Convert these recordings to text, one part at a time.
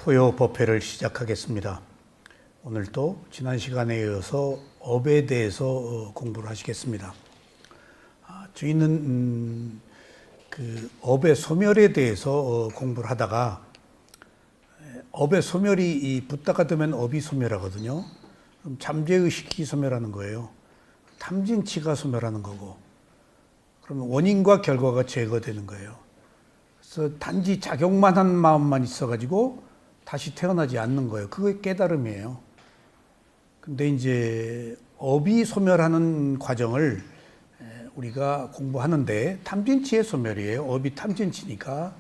토요 법회를 시작하겠습니다. 오늘도 지난 시간에 이어서 업에 대해서 공부를 하시겠습니다. 저희는 그 업의 소멸에 대해서 공부를 하다가 업의 소멸이 붙다가 되면 업이 소멸하거든요. 그럼 잠재의식이 소멸하는 거예요. 탐진치가 소멸하는 거고, 그러면 원인과 결과가 제거되는 거예요. 그래서 단지 작용만 한 마음만 있어가지고 다시 태어나지 않는 거예요. 그게 깨달음이에요. 근데 이제 업이 소멸하는 과정을 우리가 공부하는데 탐진치의 소멸이에요. 업이 탐진치니까.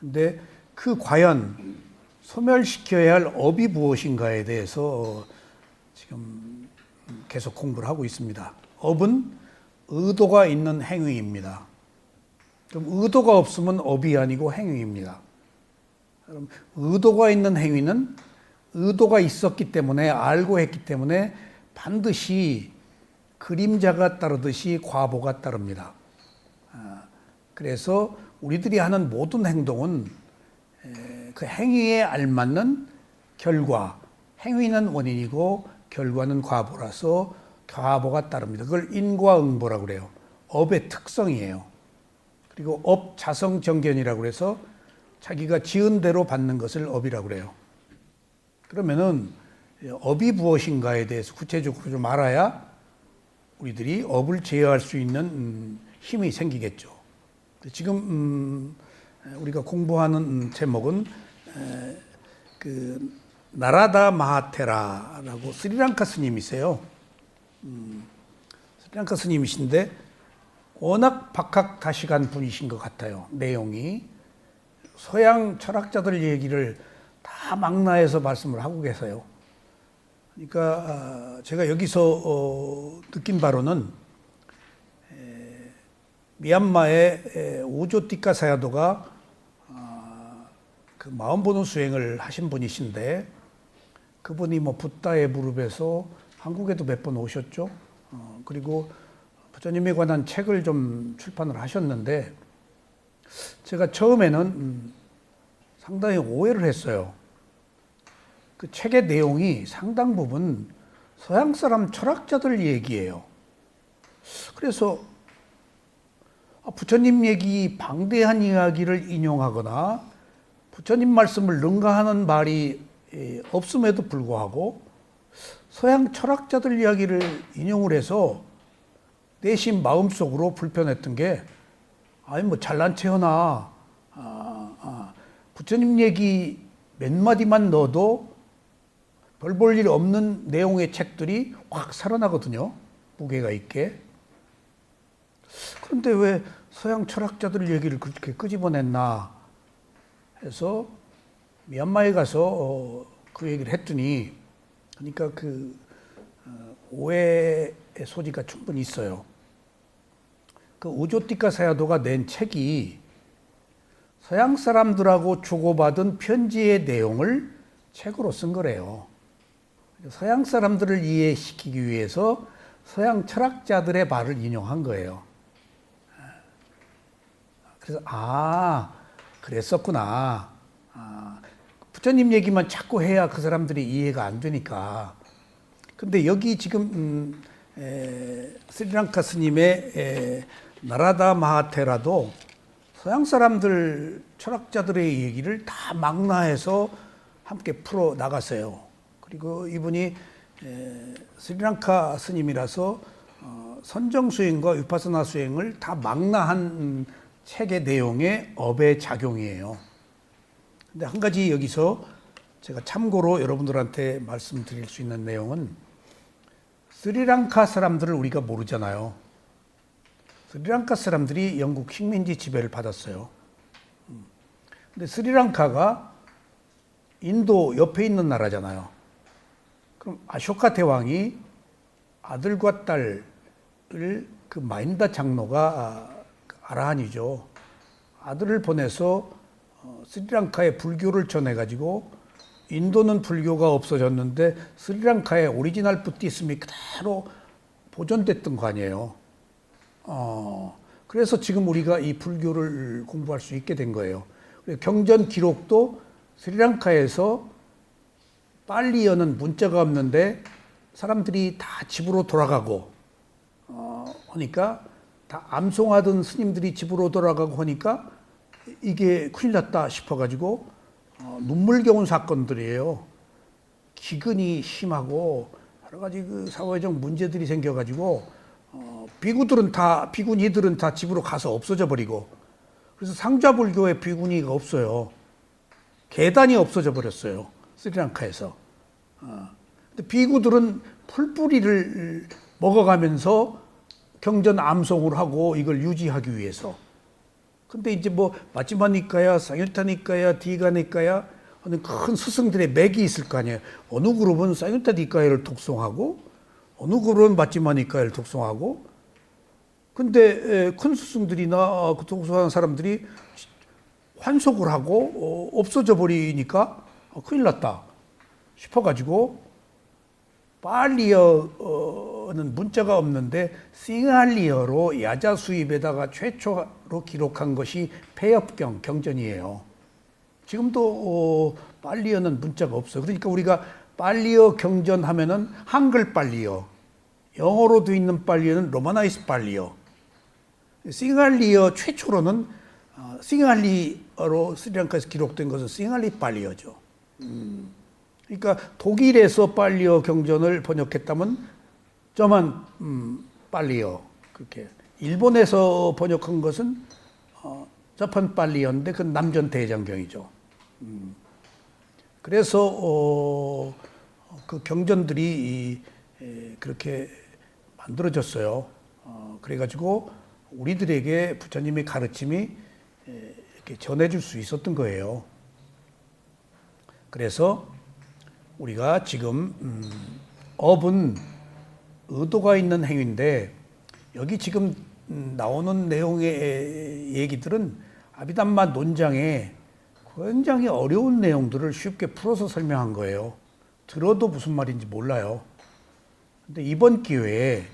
근데 그 과연 소멸시켜야 할 업이 무엇인가에 대해서 지금 계속 공부를 하고 있습니다. 업은 의도가 있는 행위입니다. 그럼 의도가 없으면 업이 아니고 행위입니다. 그럼 의도가 있는 행위는 의도가 있었기 때문에, 알고 했기 때문에 반드시 그림자가 따르듯이 과보가 따릅니다. 그래서 우리들이 하는 모든 행동은 그 행위에 알맞는 결과, 행위는 원인이고 결과는 과보라서 과보가 따릅니다. 그걸 인과응보라고 그래요. 업의 특성이에요. 그리고 업 자성정견이라고 해서 자기가 지은 대로 받는 것을 업이라고 그래요. 그러면은 업이 무엇인가에 대해서 구체적으로 좀 알아야 우리들이 업을 제어할 수 있는 힘이 생기겠죠. 지금 우리가 공부하는 제목은 그 나라다 마하테라라고 스리랑카 스님이세요. 스리랑카 스님이신데 워낙 박학다식한 분이신 것 같아요. 내용이 서양 철학자들 얘기를 다 망라해서 말씀을 하고 계세요. 그러니까 제가 여기서 느낀 바로는 미얀마의 오조티카 사야도가 그 마음보는 수행을 하신 분이신데, 그분이 뭐 붓다의 무릎에서 한국에도 몇 번 오셨죠. 그리고 부처님에 관한 책을 좀 출판을 하셨는데, 제가 처음에는 상당히 오해를 했어요. 그 책의 내용이 상당 부분 서양 사람 철학자들 얘기예요. 그래서 부처님 얘기, 방대한 이야기를 인용하거나 부처님 말씀을 능가하는 말이 없음에도 불구하고 서양 철학자들 이야기를 인용을 해서 내심 마음속으로 불편했던 게, 아니 뭐 잘난 체하나 부처님 얘기 몇 마디만 넣어도 별 볼 일 없는 내용의 책들이 확 살아나거든요. 무게가 있게. 그런데 왜 서양 철학자들 얘기를 그렇게 끄집어냈나 해서 미얀마에 가서 그 얘기를 했더니, 그러니까 그 오해의 소지가 충분히 있어요. 그 오조티카 사야도가 낸 책이 서양 사람들하고 주고받은 편지의 내용을 책으로 쓴 거래요. 서양 사람들을 이해시키기 위해서 서양 철학자들의 말을 인용한 거예요. 그래서 그랬었구나. 부처님 얘기만 자꾸 해야 그 사람들이 이해가 안 되니까. 근데 여기 지금 스리랑카 스님의 나라다 마하테라도 서양 사람들 철학자들의 얘기를 다 망라해서 함께 풀어 나갔어요. 그리고 이분이 스리랑카 스님이라서 선정 수행과 위파사나 수행을 다 망라한 책의 내용의 업의 작용이에요. 근데 한 가지 여기서 제가 참고로 여러분들한테 말씀드릴 수 있는 내용은, 스리랑카 사람들을 우리가 모르잖아요. 스리랑카 사람들이 영국 식민지 지배를 받았어요. 근데 스리랑카가 인도 옆에 있는 나라잖아요. 그럼 아쇼카 대왕이 아들과 딸을, 그 마인다 장로가 아라한이죠. 아들을 보내서 스리랑카에 불교를 전해가지고, 인도는 불교가 없어졌는데 스리랑카의 오리지널 부티즘이 그대로 보존됐던 거 아니에요. 그래서 지금 우리가 이 불교를 공부할 수 있게 된 거예요. 경전 기록도 스리랑카에서 빨리어는 문자가 없는데 사람들이 다 집으로 돌아가고 하니까 다 암송하던 스님들이 집으로 돌아가고 하니까 이게 큰일 났다 싶어가지고 눈물겨운 사건들이에요. 기근이 심하고 여러 가지 그 사회적 문제들이 생겨가지고 비구니들은 다 집으로 가서 없어져 버리고 그래서 상좌불교의 비구니가 없어요. 계단이 없어져 버렸어요. 스리랑카에서. 근데 비구들은 풀뿌리를 먹어가면서 경전 암송을 하고 이걸 유지하기 위해서. 근데 이제 뭐 마치마니까야, 쌍유타니까야, 디가니까야 하는 큰 스승들의 맥이 있을 거 아니에요. 어느 그룹은 쌍유타니까야를 독송하고 어느 그룹은 마치마니까야를 독송하고. 근데 큰 스승들이나 그 독송하는 사람들이 환속을 하고 없어져 버리니까 큰일 났다 싶어가지고 빨리어는 문자가 없는데 싱할리어로 야자 수입에다가 최초로 기록한 것이 폐엽경 경전이에요. 지금도 빨리어는 문자가 없어요. 그러니까 우리가 빨리어 경전 하면은 한글 빨리어, 영어로 돼 있는 빨리어는 로마나이스 빨리어. 싱할리어 최초로는 싱할리어로 스리랑카에서 기록된 것은 싱할리 빨리어죠. 그러니까 독일에서 빨리어 경전을 번역했다면 저만 빨리어 그렇게. 일본에서 번역한 것은 저판 빨리어인데 그건 남전 대장경이죠. 그래서 그 경전들이 그렇게 만들어졌어요. 그래가지고 우리들에게 부처님의 가르침이 이렇게 전해줄 수 있었던 거예요. 그래서 우리가 지금 업은 의도가 있는 행위인데 여기 지금 나오는 내용의 얘기들은 아비담마 논장에 굉장히 어려운 내용들을 쉽게 풀어서 설명한 거예요. 들어도 무슨 말인지 몰라요. 근데 이번 기회에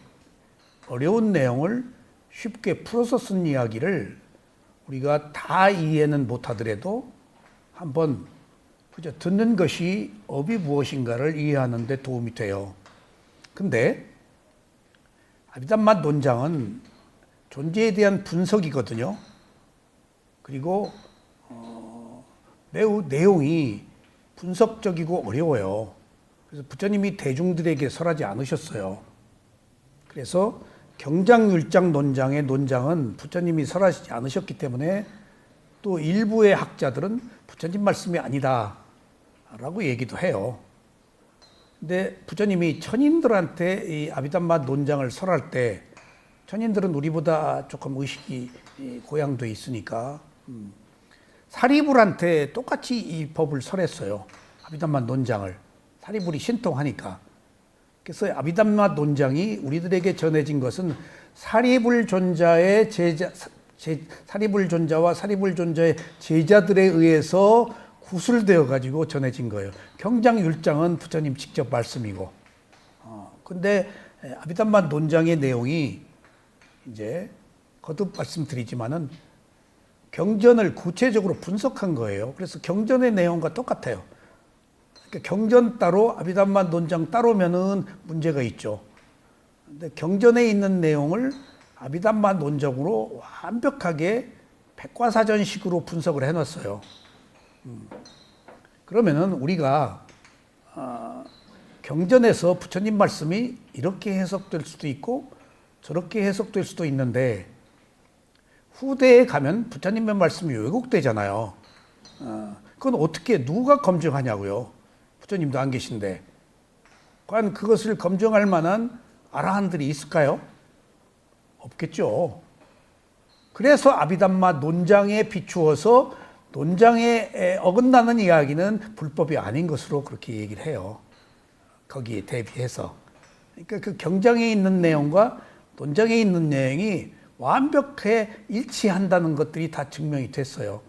어려운 내용을 쉽게 풀어서 쓴 이야기를 우리가 다 이해는 못하더라도 한번 그저 듣는 것이 업이 무엇인가를 이해하는 데 도움이 돼요. 근데 아비담마 논장은 존재에 대한 분석이거든요. 그리고 매우 내용이 분석적이고 어려워요. 그래서 부처님이 대중들에게 설하지 않으셨어요. 그래서 경장율장 논장의 논장은 부처님이 설하시지 않으셨기 때문에 또 일부의 학자들은 부처님 말씀이 아니다 라고 얘기도 해요. 근데 부처님이 천인들한테 이 아비담마 논장을 설할 때 천인들은 우리보다 조금 의식이 고양돼 있으니까 사리불한테 똑같이 이 법을 설했어요. 아비담마 논장을. 사리불이 신통하니까. 그래서 아비담마 논장이 우리들에게 전해진 것은 사리불 존자의 사리불 존자와 사리불 존자의 제자들에 의해서 구술되어 가지고 전해진 거예요. 경장율장은 부처님 직접 말씀이고. 근데 아비담마 논장의 내용이 이제 거듭 말씀드리지만은 경전을 구체적으로 분석한 거예요. 그래서 경전의 내용과 똑같아요. 그러니까 경전 따로 아비담마 논장 따로면은 문제가 있죠. 근데 경전에 있는 내용을 아비담마 논정으로 완벽하게 백과사전식으로 분석을 해놨어요. 그러면은 우리가 경전에서 부처님 말씀이 이렇게 해석될 수도 있고 저렇게 해석될 수도 있는데 후대에 가면 부처님의 말씀이 왜곡되잖아요. 그건 어떻게 누가 검증하냐고요. 부처님도 안 계신데. 과연 그것을 검증할 만한 아라한들이 있을까요? 없겠죠. 그래서 아비담마 논장에 비추어서 논장에 어긋나는 이야기는 불법이 아닌 것으로 그렇게 얘기를 해요. 거기에 대비해서. 그러니까 그 경장에 있는 내용과 논장에 있는 내용이 완벽하게 일치한다는 것들이 다 증명이 됐어요.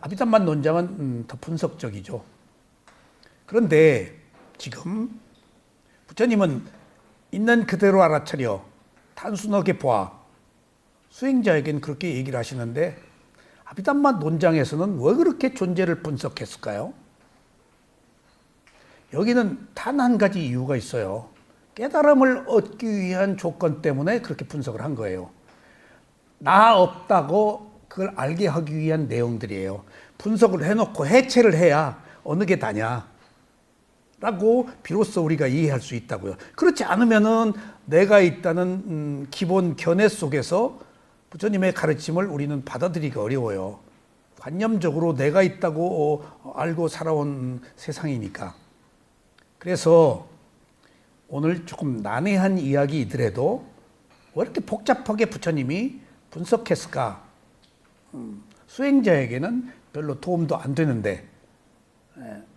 아비담마 논장은 더 분석적이죠. 그런데 지금 부처님은 있는 그대로 알아차려 단순하게 봐. 수행자에겐 그렇게 얘기를 하시는데 아비담마 논장에서는 왜 그렇게 존재를 분석했을까요? 여기는 단 한 가지 이유가 있어요. 깨달음을 얻기 위한 조건 때문에 그렇게 분석을 한 거예요. 나 없다고 그걸 알게 하기 위한 내용들이에요. 분석을 해놓고 해체를 해야 어느 게 다냐 라고 비로소 우리가 이해할 수 있다고요. 그렇지 않으면은 내가 있다는 기본 견해 속에서 부처님의 가르침을 우리는 받아들이기 어려워요. 관념적으로 내가 있다고 알고 살아온 세상이니까. 그래서 오늘 조금 난해한 이야기이더라도 왜 이렇게 복잡하게 부처님이 분석했을까? 수행자에게는 별로 도움도 안 되는데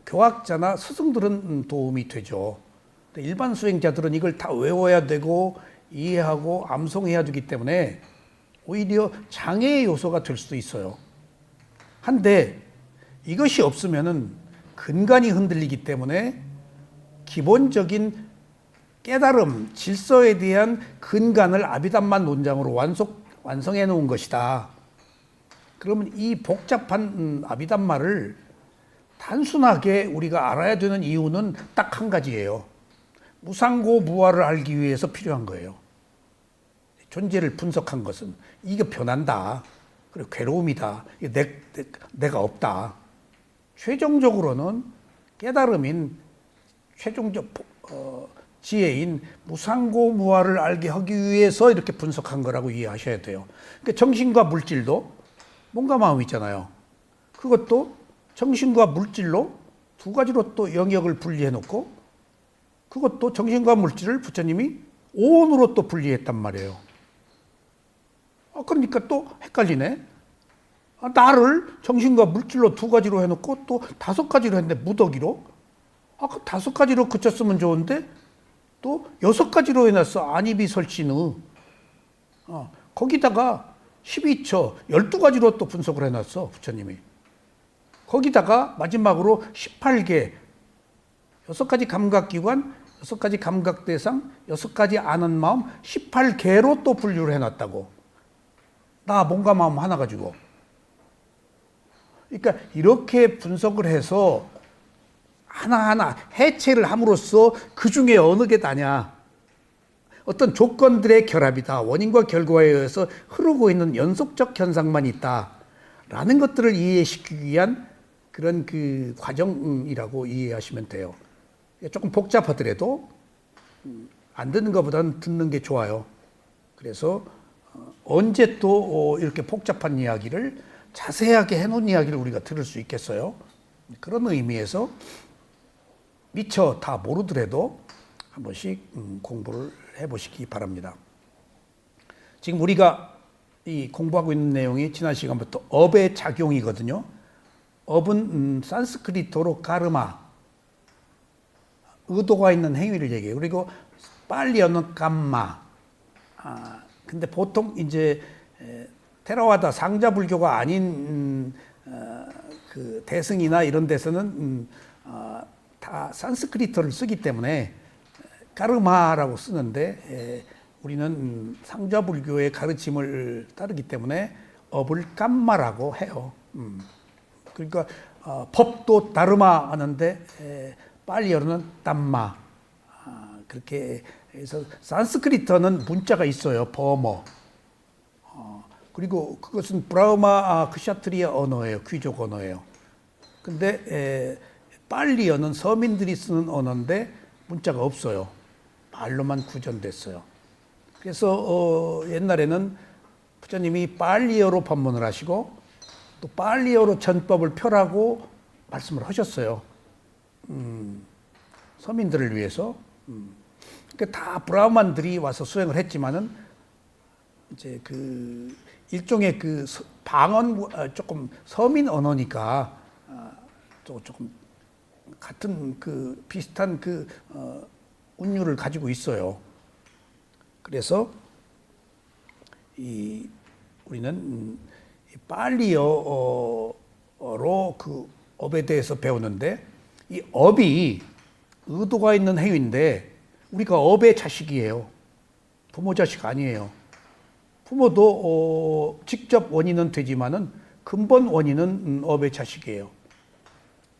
교학자나 스승들은 도움이 되죠. 일반 수행자들은 이걸 다 외워야 되고 이해하고 암송해야 되기 때문에 오히려 장애의 요소가 될 수도 있어요. 한데 이것이 없으면은 근간이 흔들리기 때문에 기본적인 깨달음, 질서에 대한 근간을 아비담마 논장으로 완성해 놓은 것이다. 그러면 이 복잡한 아비담마를 단순하게 우리가 알아야 되는 이유는 딱 한 가지예요. 무상고 무아를 알기 위해서 필요한 거예요. 존재를 분석한 것은 이게 변한다. 그리고 괴로움이다. 내가 없다. 최종적으로는 깨달음인 최종적 지혜인 무상고무아를 알게 하기 위해서 이렇게 분석한 거라고 이해하셔야 돼요. 그러니까 정신과 물질도 몸과 마음 있잖아요. 그것도 정신과 물질로 두 가지로 또 영역을 분리해 놓고 그것도 정신과 물질을 부처님이 오온으로 또 분리했단 말이에요. 그러니까 또 헷갈리네. 나를 정신과 물질로 두 가지로 해놓고 또 다섯 가지로 했는데 무더기로? 그 다섯 가지로 그쳤으면 좋은데 또 여섯 가지로 해놨어. 안입이 설신의. 거기다가 12처 12가지로 또 분석을 해놨어. 부처님이. 거기다가 마지막으로 18개 6가지 감각기관 6가지 감각대상 6가지 아는 마음 18개로 또 분류를 해놨다고. 나 몸과 마음 하나 가지고. 그러니까 이렇게 분석을 해서 하나하나 해체를 함으로써 그 중에 어느 게 다냐. 어떤 조건들의 결합이다. 원인과 결과에 의해서 흐르고 있는 연속적 현상만 있다. 라는 것들을 이해시키기 위한 그런 그 과정이라고 이해하시면 돼요. 조금 복잡하더라도 안 듣는 것보다는 듣는 게 좋아요. 그래서 언제 또 이렇게 복잡한 이야기를 자세하게 해놓은 이야기를 우리가 들을 수 있겠어요. 그런 의미에서 미처 다 모르더라도 한 번씩 공부를 해보시기 바랍니다. 지금 우리가 이 공부하고 있는 내용이 지난 시간부터 업의 작용이거든요. 업은 산스크리트어로 가르마, 의도가 있는 행위를 얘기해요. 그리고 빨리어는 감마. 근데 보통 이제 테라와다 상자 불교가 아닌 그 대승이나 이런 데서는 다 산스크리트어를 쓰기 때문에 가르마라고 쓰는데 우리는 상자 불교의 가르침을 따르기 때문에 업을 감마라고 해요. 그러니까 법도 다르마 하는데 빨리어는 담마. 그렇게 해서 산스크리트어는 문자가 있어요. 버머. 그리고 그것은 브라흐마 크샤트리아 언어예요. 귀족 언어예요. 근데 빨리어는 서민들이 쓰는 언어인데 문자가 없어요. 말로만 구전됐어요. 그래서 옛날에는 부처님이 빨리어로 법문을 하시고 또 빨리어로 전법을 펴라고 말씀을 하셨어요. 서민들을 위해서. 그러니까 다 브라흐만들이 와서 수행을 했지만은 이제 그 일종의 그 방언 조금 서민 언어니까 조금 같은 그 비슷한 그 운율을 가지고 있어요. 그래서 우리는 빨리어로 그 업에 대해서 배우는데 이 업이 의도가 있는 행위인데 우리가 업의 자식이에요. 부모 자식 아니에요. 부모도 직접 원인은 되지만은 근본 원인은 업의 자식이에요.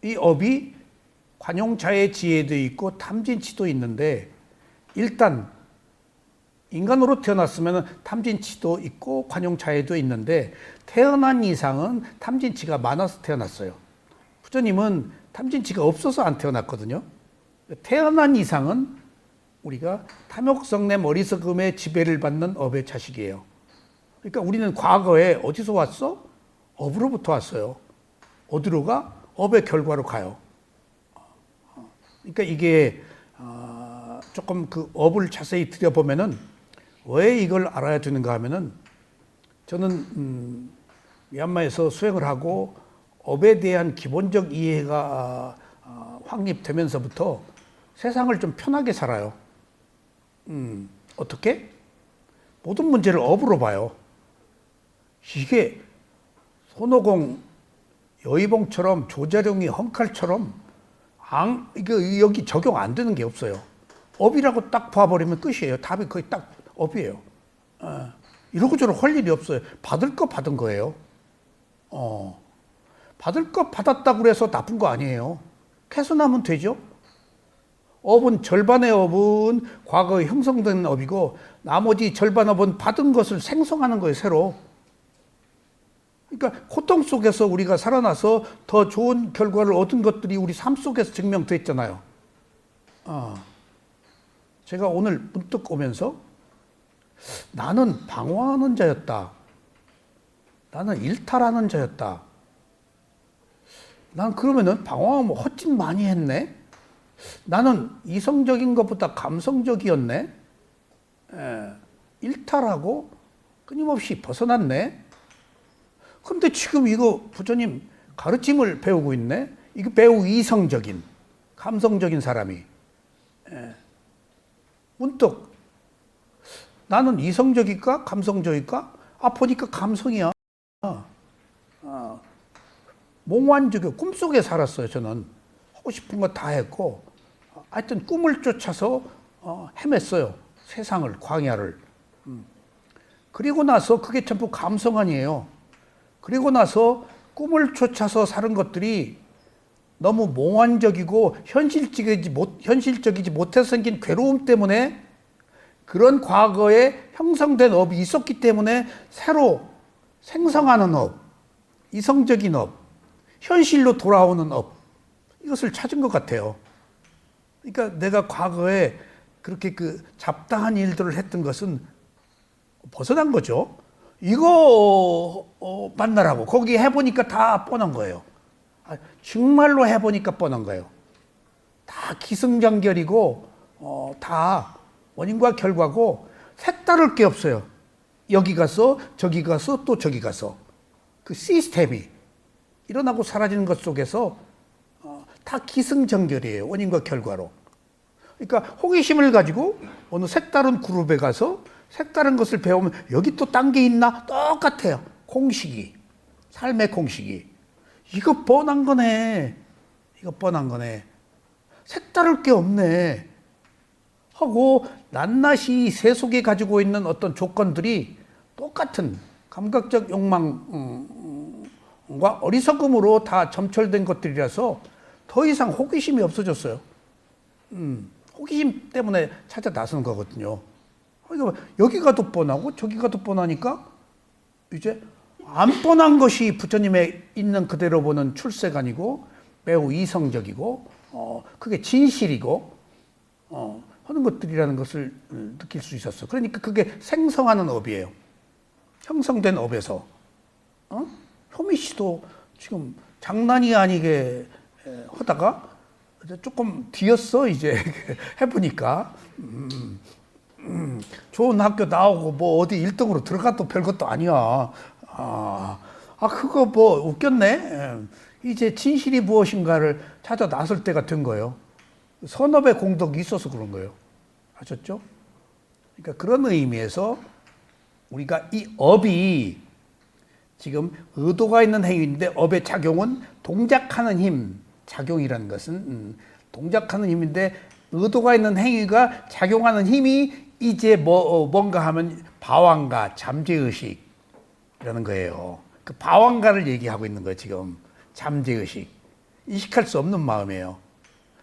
이 업이 관용차의 지혜도 있고 탐진치도 있는데 일단 인간으로 태어났으면 탐진치도 있고 관용차에도 있는데 태어난 이상은 탐진치가 많아서 태어났어요. 부처님은 탐진치가 없어서 안 태어났거든요. 태어난 이상은 우리가 탐욕성내 어리석음의 지배를 받는 업의 자식이에요. 그러니까 우리는 과거에 어디서 왔어? 업으로부터 왔어요. 어디로 가? 업의 결과로 가요. 그러니까 이게 조금 그 업을 자세히 들여보면은 왜 이걸 알아야 되는가 하면은 저는 미얀마에서 수행을 하고 업에 대한 기본적 이해가 확립되면서부터 세상을 좀 편하게 살아요. 어떻게? 모든 문제를 업으로 봐요. 이게 손오공, 여의봉처럼 조자룡이 헝칼처럼 이거 여기 적용 안 되는 게 없어요. 업이라고 딱 봐버리면 끝이에요. 답이 거의 딱 업이에요. 이러고저러고 할 일이 없어요. 받을 거 받은 거예요. 받을 거 받았다고 해서 나쁜 거 아니에요. 개선하면 되죠. 업은 절반의 업은 과거에 형성된 업이고 나머지 절반 업은 받은 것을 생성하는 거예요. 새로. 그러니까 고통 속에서 우리가 살아나서 더 좋은 결과를 얻은 것들이 우리 삶 속에서 증명됐잖아요. 제가 오늘 문득 오면서 나는 방황하는 자였다. 나는 일탈하는 자였다. 난 그러면은 방황하면 헛짓 많이 했네. 나는 이성적인 것보다 감성적이었네. 일탈하고 끊임없이 벗어났네. 근데 지금 이거 부처님 가르침을 배우고 있네. 이거 매우 이성적인, 감성적인 사람이. 문득 나는 이성적일까? 감성적일까? 보니까 감성이야. 몽환적이고 꿈속에 살았어요. 저는 하고 싶은 거 다 했고 하여튼 꿈을 쫓아서 헤맸어요. 세상을, 광야를. 그리고 나서 그게 전부 감성 아니에요. 그리고 나서 꿈을 쫓아서 사는 것들이 너무 몽환적이고 현실적이지 못해서 생긴 괴로움 때문에 그런 과거에 형성된 업이 있었기 때문에 새로 생성하는 업, 이성적인 업, 현실로 돌아오는 업, 이것을 찾은 것 같아요. 그러니까 내가 과거에 그렇게 그 잡다한 일들을 했던 것은 벗어난 거죠. 이거 만나라고. 거기 해보니까 다 뻔한 거예요. 정말로 해보니까 뻔한 거예요. 다 기승전결이고 다 원인과 결과고 색다를 게 없어요. 여기 가서 저기 가서 또 저기 가서 그 시스템이 일어나고 사라지는 것 속에서 다 기승전결이에요. 원인과 결과로. 그러니까 호기심을 가지고 어느 색다른 그룹에 가서 색다른 것을 배우면 여기 또 딴 게 있나? 똑같아요. 공식이. 삶의 공식이. 이거 뻔한 거네. 이거 뻔한 거네. 색다를 게 없네. 하고 낱낱이 세속에 가지고 있는 어떤 조건들이 똑같은 감각적 욕망과 어리석음으로 다 점철된 것들이라서 더 이상 호기심이 없어졌어요. 호기심 때문에 찾아 나서는 거거든요. 그러니까 여기 가도 뻔하고 저기 가도 뻔하니까 이제 안 뻔한 것이 부처님의 있는 그대로 보는 출세관이고 매우 이성적이고 그게 진실이고 하는 것들이라는 것을 느낄 수 있었어. 그러니까 그게 생성하는 업이에요. 형성된 업에서. 효미 씨도 지금 장난이 아니게 하다가 조금 뒤였어 이제 해보니까. 좋은 학교 나오고 뭐 어디 1등으로 들어가도 별것도 아니야. 그거 뭐 웃겼네. 이제 진실이 무엇인가를 찾아 나설 때가 된 거예요. 선업의 공덕이 있어서 그런 거예요. 아셨죠? 그러니까 그런 의미에서 우리가 이 업이 지금 의도가 있는 행위인데 업의 작용은 동작하는 힘, 작용이라는 것은 동작하는 힘인데 의도가 있는 행위가 작용하는 힘이 이제 뭔가 하면 방황과 잠재의식이라는 거예요. 그 방황가를 얘기하고 있는 거예요, 지금. 잠재의식. 이식할 수 없는 마음이에요.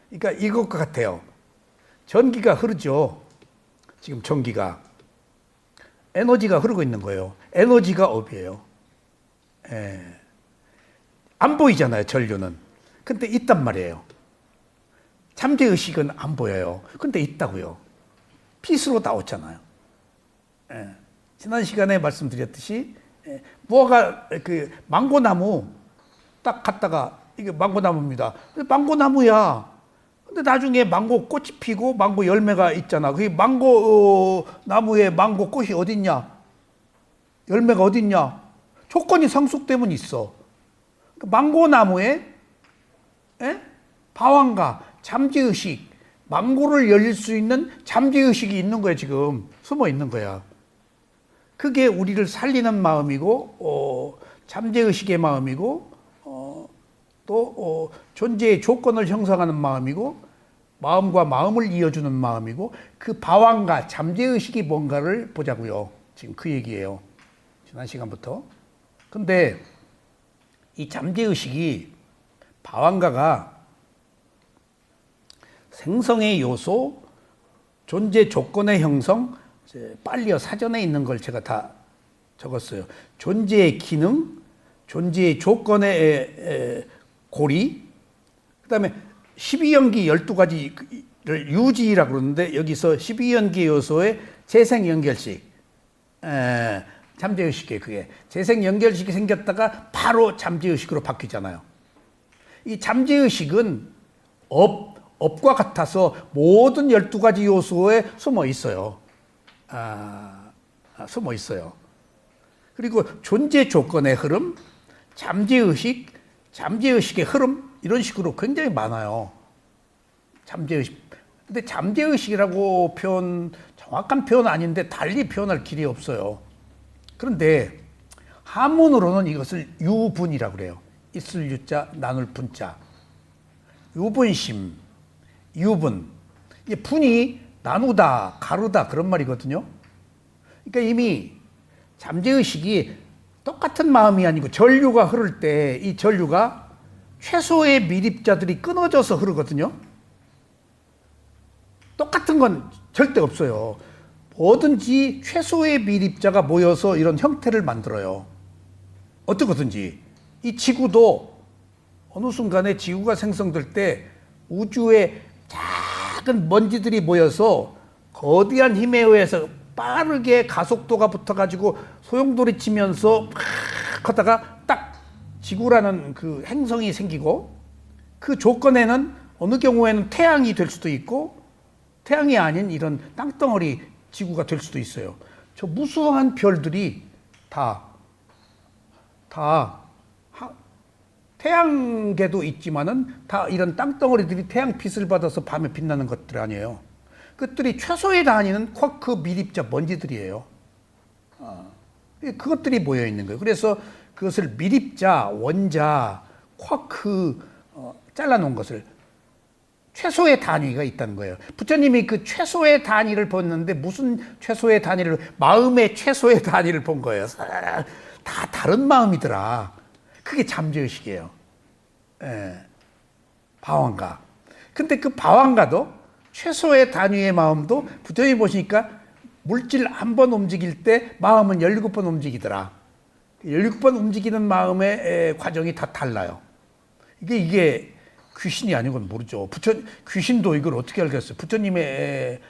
그러니까 이것과 같아요. 전기가 흐르죠. 지금 전기가. 에너지가 흐르고 있는 거예요. 에너지가 업이에요. 예. 안 보이잖아요, 전류는. 근데 있단 말이에요. 잠재의식은 안 보여요. 근데 있다고요. 빛으로 나왔잖아요. 예. 지난 시간에 말씀드렸듯이 무화과 그 망고나무 딱 갔다가 이게 망고나무입니다. 망고나무야. 근데 나중에 망고 꽃이 피고 망고 열매가 있잖아. 그 망고 나무에 망고 꽃이 어딨냐? 열매가 어딨냐? 조건이 상속되면 있어. 망고 나무에 방황가, 잠재의식, 망고를 열릴 수 있는 잠재의식이 있는 거야, 지금. 숨어 있는 거야. 그게 우리를 살리는 마음이고, 잠재의식의 마음이고, 또 존재의 조건을 형성하는 마음이고, 마음과 마음을 이어주는 마음이고, 그 방황과 잠재의식이 뭔가를 보자고요. 지금 그 얘기예요. 지난 시간부터. 근데 이 잠재의식이 방황가가 생성의 요소, 존재 조건의 형성, 빨리어 사전에 있는 걸 제가 다 적었어요. 존재의 기능, 존재의 조건의 고리, 그 다음에 12연기 12가지를 유지라고 그러는데 여기서 12연기 요소의 재생연결식, 잠재의식이에요. 그게 재생연결식이 생겼다가 바로 잠재의식으로 바뀌잖아요. 이 잠재의식은 업과 같아서 모든 12가지 요소에 숨어 있어요. 숨어 있어요. 그리고 존재 조건의 흐름, 잠재의식, 잠재의식의 흐름, 이런 식으로 굉장히 많아요. 잠재의식. 근데 잠재의식이라고 정확한 표현 아닌데 달리 표현할 길이 없어요. 그런데 한문으로는 이것을 유분이라고 그래요. 있을 유자, 나눌 분자. 유분심, 유분. 이게 분이 나누다, 가르다 그런 말이거든요. 그러니까 이미 잠재의식이 똑같은 마음이 아니고 전류가 흐를 때 이 전류가 최소의 밀입자들이 끊어져서 흐르거든요. 똑같은 건 절대 없어요. 뭐든지 최소의 밀입자가 모여서 이런 형태를 만들어요. 어떻게든지. 이 지구도 어느 순간에 지구가 생성될 때 우주에 작은 먼지들이 모여서 거대한 힘에 의해서 빠르게 가속도가 붙어가지고 소용돌이 치면서 막 하다가 딱 지구라는 그 행성이 생기고, 그 조건에는 어느 경우에는 태양이 될 수도 있고 태양이 아닌 이런 땅덩어리 지구가 될 수도 있어요. 저 무수한 별들이 다 태양계도 있지만은 다 이런 땅덩어리들이 태양빛을 받아서 밤에 빛나는 것들 아니에요. 그것들이 최소의 단위는 쿼크 밀입자 먼지들이에요. 그것들이 모여 있는 거예요. 그래서 그것을 밀입자, 원자, 쿼크 잘라놓은 것을 최소의 단위가 있다는 거예요. 부처님이 그 최소의 단위를 봤는데 무슨 최소의 단위를, 마음의 최소의 단위를 본 거예요. 다 다른 마음이더라. 그게 잠재의식이에요. 방황가. 근데 그 방황가도 최소의 단위의 마음도 부처님이 보시니까 물질 한 번 움직일 때 마음은 17번 움직이더라. 17번 움직이는 마음의 과정이 다 달라요. 이게 귀신이 아니고는 모르죠. 귀신도 이걸 어떻게 알겠어요? 부처님의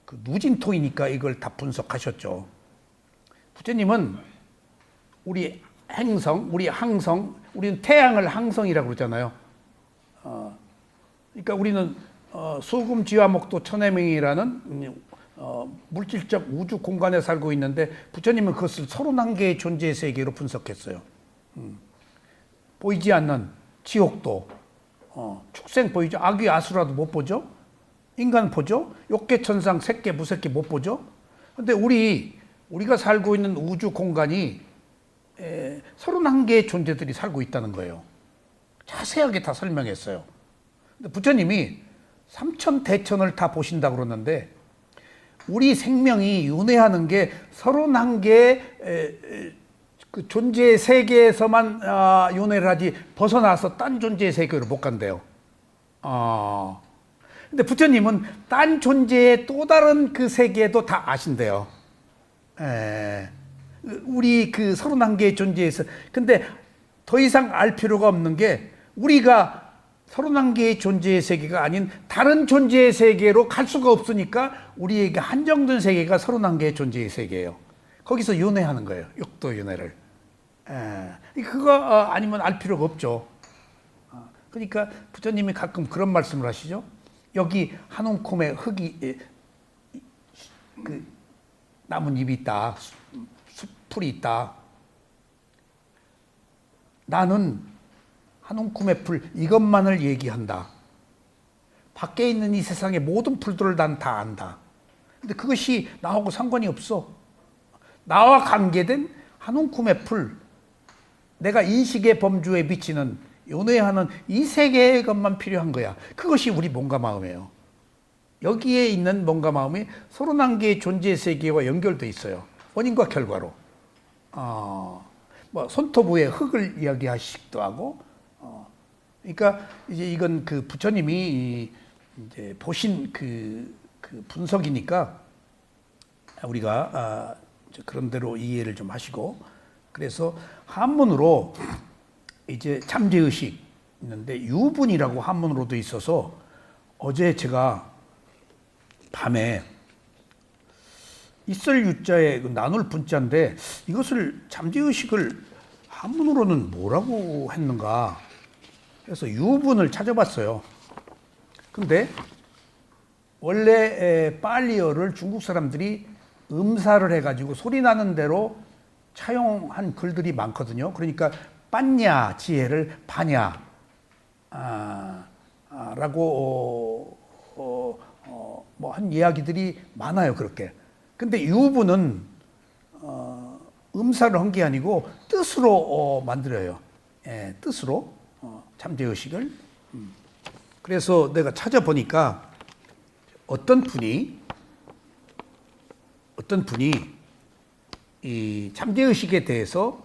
그 누진토이니까 이걸 다 분석하셨죠. 부처님은 우리 행성, 우리 항성, 우리는 태양을 항성이라고 그러잖아요. 그러니까 우리는 소금지화목도 천해명이라는 물질적 우주 공간에 살고 있는데 부처님은 그것을 31개의 존재의 세계로 분석했어요. 보이지 않는 지옥도, 축생 보이죠? 악귀 아수라도 못 보죠? 인간 보죠? 욕계천상, 색계, 무색계 못 보죠? 근데 우리가 살고 있는 우주 공간이 31개의 존재들이 살고 있다는 거예요. 자세하게 다 설명했어요. 근데 부처님이 삼천대천을 다 보신다고 그러는데 우리 생명이 윤회하는 게 31개의 그 존재의 세계에서만 윤회를 하지 벗어나서 딴 존재의 세계로 못 간대요. 근데 부처님은 딴 존재의 또 다른 그 세계도 다 아신대요. 우리 그 31개의 존재에서. 근데 더 이상 알 필요가 없는 게 우리가 31개의 존재의 세계가 아닌 다른 존재의 세계로 갈 수가 없으니까 우리에게 한정된 세계가 31개의 존재의 세계예요. 거기서 윤회하는 거예요. 육도윤회를. 그거 아니면 알 필요가 없죠. 그러니까 부처님이 가끔 그런 말씀을 하시죠. 여기 한 움큼의 흙이 그 나뭇잎이 있다. 풀이 있다. 나는 한 움큼의 풀 이것만을 얘기한다. 밖에 있는 이 세상의 모든 풀들을 난 다 안다. 근데 그것이 나하고 상관이 없어. 나와 관계된 한 움큼의 풀, 내가 인식의 범주에 미치는 윤회하는 이 세계의 것만 필요한 거야. 그것이 우리 몸과 마음이에요. 여기에 있는 몸과 마음이 31개의 존재 세계와 연결돼 있어요. 원인과 결과로. 뭐 손톱 위에 흙을 이야기하시기도 하고. 그러니까 이제 이건 그 부처님이 이제 보신 그 분석이니까 우리가 그런 대로 이해를 좀 하시고. 그래서 한문으로 이제 잠재의식 있는데 유분이라고 한문으로도 있어서 어제 제가 밤에 있을 유자에 나눌 분자인데 이것을 잠재의식을 한문으로는 뭐라고 했는가 해서 유분을 찾아봤어요. 근데 원래 빨리어를 중국 사람들이 음사를 해가지고 소리 나는 대로 차용한 글들이 많거든요. 그러니까 빤냐 지혜를 파냐 라고 뭐 한 이야기들이 많아요. 그렇게. 근데 유부는 음사를 한 게 아니고 뜻으로 만들어요. 뜻으로 잠재의식을. 그래서 내가 찾아보니까 어떤 분이 이 잠재의식에 대해서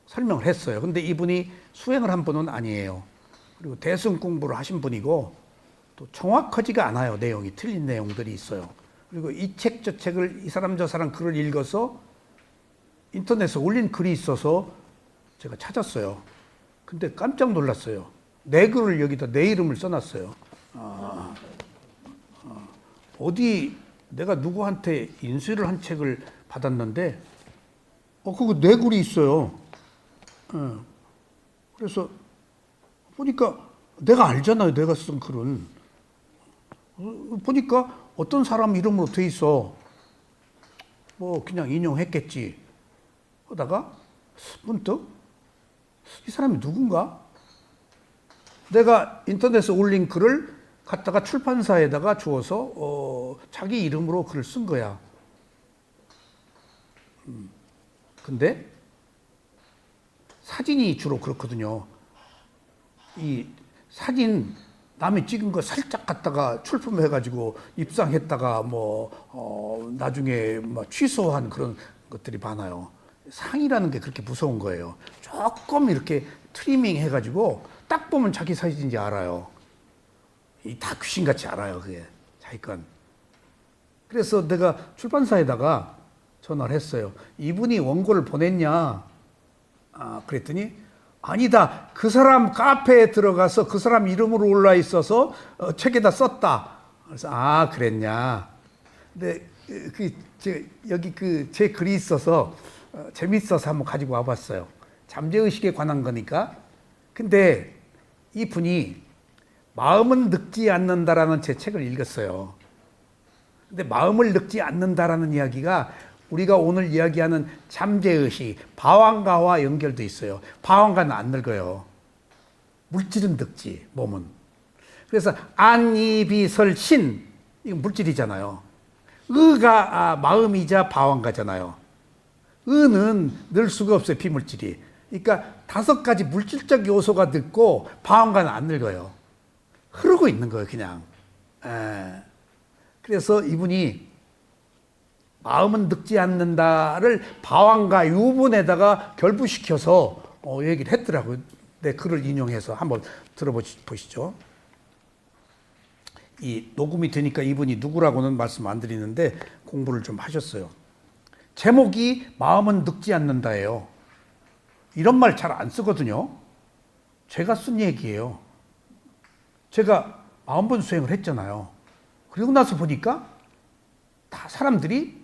설명을 했어요. 근데 이분이 수행을 한 분은 아니에요. 그리고 대승 공부를 하신 분이고 또 정확하지가 않아요. 내용이 틀린 내용들이 있어요. 그리고 이 책 저 책을 이 사람 저 사람 글을 읽어서 인터넷에 올린 글이 있어서 제가 찾았어요. 근데 깜짝 놀랐어요. 내 글을 여기다 내 이름을 써놨어요. 어디 내가 누구한테 인수를 한 책을 받았는데 그거 내 글이 있어요. 그래서 보니까 내가 알잖아요. 내가 쓴 글은. 보니까 어떤 사람 이름으로 돼 있어. 뭐 그냥 인용했겠지. 하다가 문득 이 사람이 누군가? 내가 인터넷에 올린 글을 갖다가 출판사에다가 주어서 자기 이름으로 글을 쓴 거야. 근데 사진이 주로 그렇거든요. 이 사진 남이 찍은 거 살짝 갖다가 출품해가지고 입상했다가 나중에 취소한 그런 것들이 많아요. 상이라는 게 그렇게 무서운 거예요. 조금 이렇게 트리밍 해가지고 딱 보면 자기 사진인지 알아요. 다 귀신같이 알아요. 그게 자기 건. 그래서 내가 출판사에다가 전화를 했어요. 이분이 원고를 보냈냐? 그랬더니 아니다. 그 사람 카페에 들어가서 그 사람 이름으로 올라 있어서 책에다 썼다. 그래서 그랬냐? 근데 여기 제 글이 있어서 재밌어서 한번 가지고 와봤어요. 잠재의식에 관한 거니까. 근데 이 분이 마음은 늙지 않는다라는 제 책을 읽었어요. 근데 마음을 늙지 않는다라는 이야기가 우리가 오늘 이야기하는 잠재의식, 방황가와 연결돼 있어요. 방황가는 안 늙어요. 물질은 늙지, 몸은. 그래서 안이비설신, 이건 물질이잖아요. 의가 마음이자 방황가잖아요. 의는 늘 수가 없어요, 비물질이. 그러니까 5가지 물질적 요소가 늙고 방황가는 안 늙어요. 흐르고 있는 거예요, 그냥. 그래서 이분이 마음은 늙지 않는다를 바왕과 유분에다가 결부시켜서 얘기를 했더라고요. 네, 글을 인용해서 한번 들어보시죠. 이 녹음이 되니까 이분이 누구라고는 말씀 안 드리는데 공부를 좀 하셨어요. 제목이 마음은 늙지 않는다예요. 이런 말 잘 안 쓰거든요. 제가 쓴 얘기예요. 제가 40번 수행을 했잖아요. 그리고 나서 보니까 다 사람들이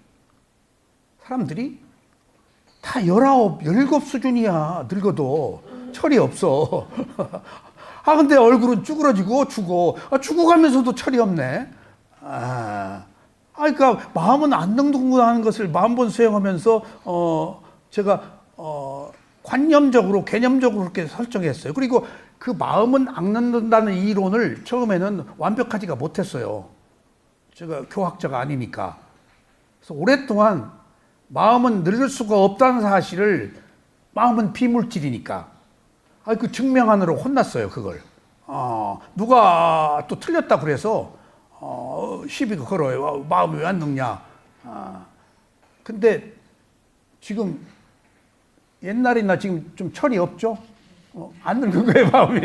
다 19, 17 수준이야. 늙어도 철이 없어. 근데 얼굴은 쭈그러지고 죽어가면서도 철이 없네. 그러니까 마음은 안 늙는구나 하는 것을 40번 수행하면서 제가 관념적으로 개념적으로 그렇게 설정했어요. 그리고 그 마음은 안 늙는다는 이론을 처음에는 완벽하지가 못했어요. 제가 교학자가 아니니까. 그래서 오랫동안 마음은 늙을 수가 없다는 사실을, 마음은 비물질이니까 그 증명하느라고 혼났어요. 그걸 누가 또 틀렸다 그래서 시비가 걸어요. 마음이 왜 안 늙냐. 근데 지금 옛날이나 지금 좀 철이 없죠? 안 늙은 거예요, 마음이.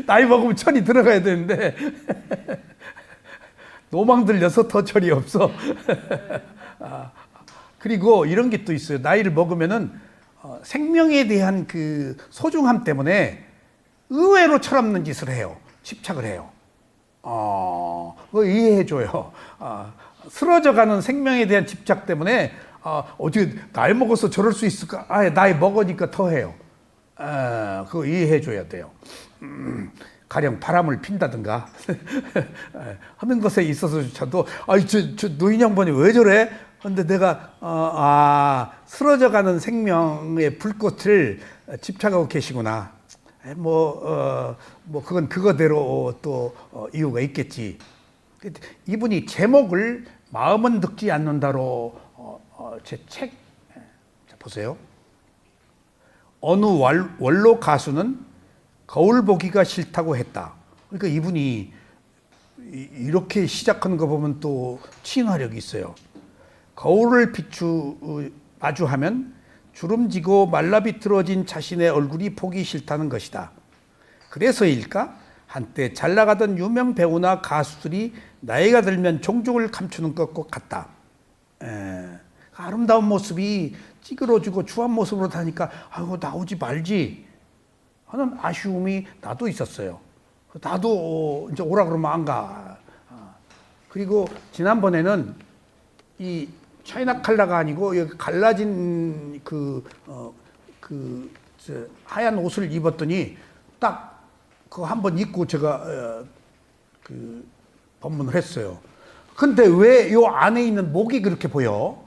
나이 먹으면 철이 들어가야 되는데 노망 들려서 더 철이 없어. 그리고 이런 게 또 있어요. 나이를 먹으면은 생명에 대한 그 소중함 때문에 의외로 철없는 짓을 해요. 집착을 해요. 그거 이해해줘요. 쓰러져가는 생명에 대한 집착 때문에 어떻게 나이 먹어서 저럴 수 있을까? 나이 먹으니까 더 해요. 그거 이해해줘야 돼요. 가령 바람을 핀다든가 하는 것에 있어서조차도 저 노인 양반이 왜 저래? 근데 내가 쓰러져가는 생명의 불꽃을 집착하고 계시구나. 그건 그거대로 또 이유가 있겠지. 이분이 제목을 마음은 늙지 않는다로 제 책 보세요. 어느 원로 가수는 거울 보기가 싫다고 했다. 그러니까 이분이 이렇게 시작하는 거 보면 또 친화력이 있어요. 거울을 마주하면 주름지고 말라비틀어진 자신의 얼굴이 보기 싫다는 것이다. 그래서일까? 한때 잘 나가던 유명 배우나 가수들이 나이가 들면 종족을 감추는 것과 같다. 아름다운 모습이 찌그러지고 추한 모습으로 다니까 나오지 말지 하는 아쉬움이 나도 있었어요. 나도 이제 오라 그러면 안 가. 그리고 지난번에는 이 차이나 칼라가 아니고 여기 갈라진 하얀 옷을 입었더니 딱 그거 한번 입고 제가 법문을 했어요. 근데 왜 요 안에 있는 목이 그렇게 보여?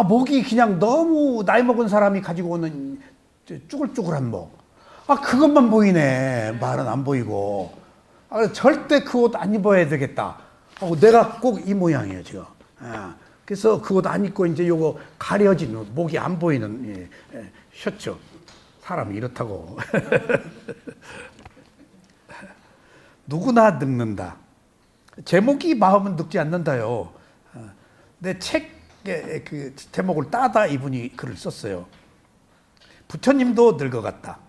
목이 그냥 너무 나이 먹은 사람이 가지고 오는 쭈글쭈글한 목. 그것만 보이네. 말은 안 보이고. 절대 그 옷 안 입어야 되겠다. 내가 꼭 이 모양이에요, 지금. 그래서 그 옷 안 입고 이제 요거 가려진 옷, 목이 안 보이는 셔츠. 사람이 이렇다고. 누구나 늙는다. 제목이 마음은 늙지 않는다요. 내 책의 그 제목을 따다 이분이 글을 썼어요. 부처님도 늙어갔다.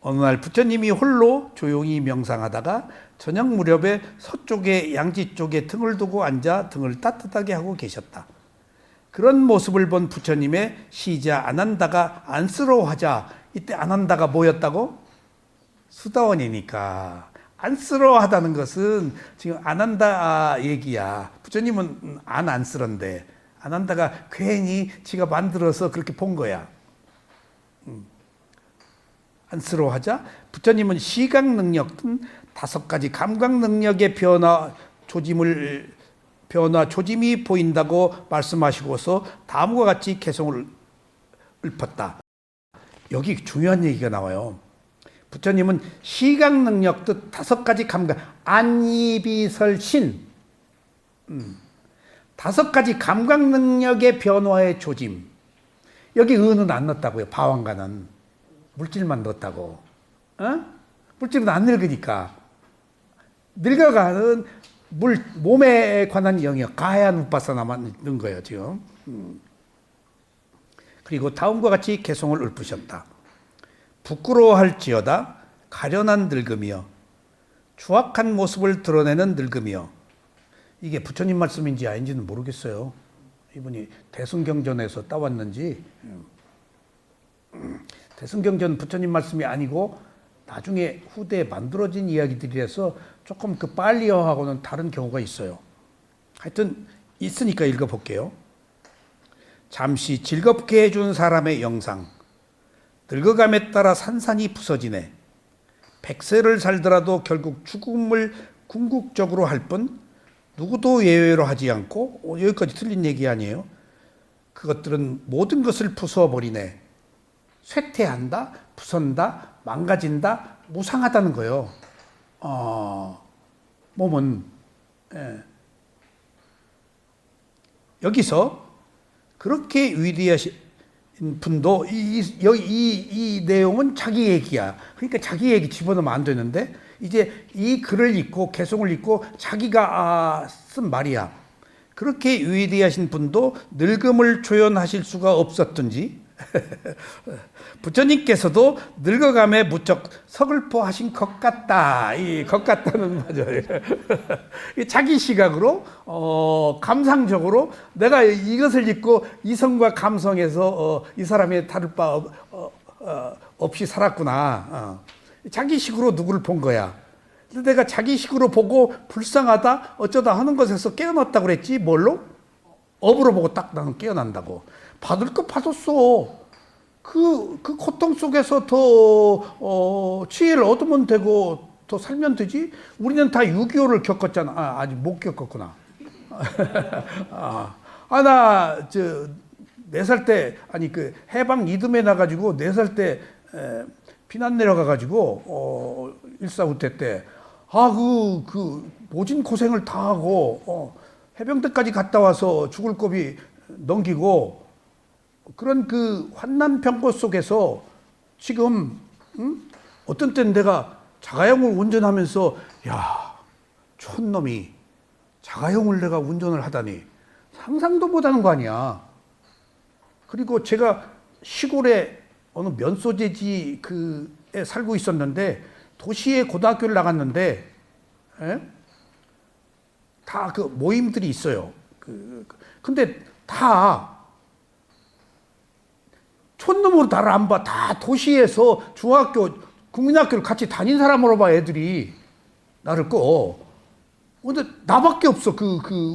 어느 날 부처님이 홀로 조용히 명상하다가 저녁 무렵에 서쪽의 양지 쪽에 등을 두고 앉아 등을 따뜻하게 하고 계셨다. 그런 모습을 본 부처님의 시자 아난다가 안쓰러워하자. 이때 아난다가 뭐였다고? 수다원이니까. 안쓰러워하다는 것은 지금 아난다 얘기야. 부처님은 안 쓰런데 아난다가 괜히 지가 만들어서 그렇게 본 거야. 안쓰러워하자 부처님은 시각 능력 등 5가지 감각 능력의 조짐이 보인다고 말씀하시고서 다음과 같이 개성을 읊었다. 여기 중요한 얘기가 나와요. 부처님은 시각 능력 등 5가지 감각, 안이비설신 5가지 감각 능력의 변화의 조짐. 여기 은은 안 넣었다고요. 바왕가는. 물질만 넣었다고. 물질은 안 늙으니까. 늙어가는 몸에 관한 영역, 가야는 우파사나만 있는 거예요, 지금. 그리고 다음과 같이 개성을 읊으셨다. 부끄러워할지어다 가련한 늙음이여, 추악한 모습을 드러내는 늙음이여. 이게 부처님 말씀인지 아닌지는 모르겠어요. 이분이 대승경전에서 따왔는지. 대승경전 부처님 말씀이 아니고 나중에 후대에 만들어진 이야기들이라서 조금 그 빨리어하고는 다른 경우가 있어요. 하여튼 있으니까 읽어볼게요. 잠시 즐겁게 해준 사람의 영상, 늙어감에 따라 산산이 부서지네. 100세를 살더라도 결국 죽음을 궁극적으로 할 뿐 누구도 예외로 하지 않고, 여기까지 틀린 얘기 아니에요. 그것들은 모든 것을 부숴버리네. 쇠퇴한다, 부선다, 망가진다, 무상하다는 거예요. 몸은. 예. 여기서 그렇게 위대하신 분도 이 내용은 자기 얘기야. 그러니까 자기 얘기 집어넣으면 안 되는데, 이제 이 글을 읽고 개성을 읽고 자기가 쓴 말이야. 그렇게 위대하신 분도 늙음을 조연하실 수가 없었던지 부처님께서도 늙어감에 무척 서글퍼하신 것 같다. 이 것 같다는 맞아요. 자기 시각으로 감상적으로 내가 이것을 읽고 이성과 감성에서 이 사람이 다를 바 없이 살았구나. 자기식으로 누구를 본 거야. 근데 내가 자기식으로 보고 불쌍하다 어쩌다 하는 것에서 깨어났다고 그랬지. 뭘로? 업으로 보고 딱 나는 깨어난다고. 받을 거 받았어. 그 고통 속에서 더 지혜를 얻으면 되고 더 살면 되지. 우리는 다 6.25를 겪었잖아. 아직 못 겪었구나. 나 4살 때, 아니 그 해방 이듬해 나가지고 4살 때 피난 내려가가지고 1.4 때 그 모진 고생을 다 하고 해병대까지 갔다 와서 죽을 고비 넘기고 그런 그 환난 병고 속에서 지금 어떤 때는 내가 자가용을 운전하면서 야, 촌놈이 자가용을 내가 운전을 하다니 상상도 못하는 거 아니야. 그리고 제가 시골에 어느 면소재지에 살고 있었는데 도시에 고등학교를 나갔는데 다 그 모임들이 있어요. 근데 다 촌놈으로 나를 안 봐. 다 도시에서 중학교, 국민학교를 같이 다닌 사람으로 봐, 애들이. 나를 꺼. 근데 나밖에 없어,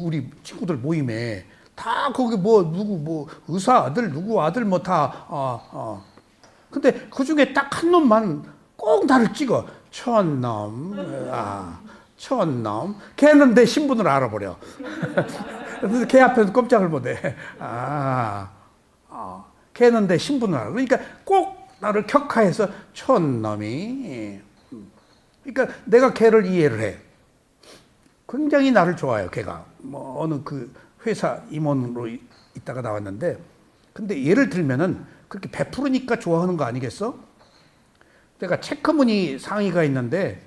우리 친구들 모임에. 다 거기 누구 의사 아들, 누구 아들 근데 그 중에 딱 한 놈만 꼭 나를 찍어. 촌놈. 촌놈. 걔는 내 신분을 알아버려. 그래서 걔 앞에서 꼼짝을 못해. 걔는 내 신분을 알아. 그러니까 꼭 나를 격하해서 촌놈이. 그러니까 내가 걔를 이해를 해. 굉장히 나를 좋아해요, 걔가. 어느 그 회사 임원으로 있다가 나왔는데, 근데 예를 들면은 그렇게 베푸르니까 좋아하는 거 아니겠어? 내가 체크무늬 상의가 있는데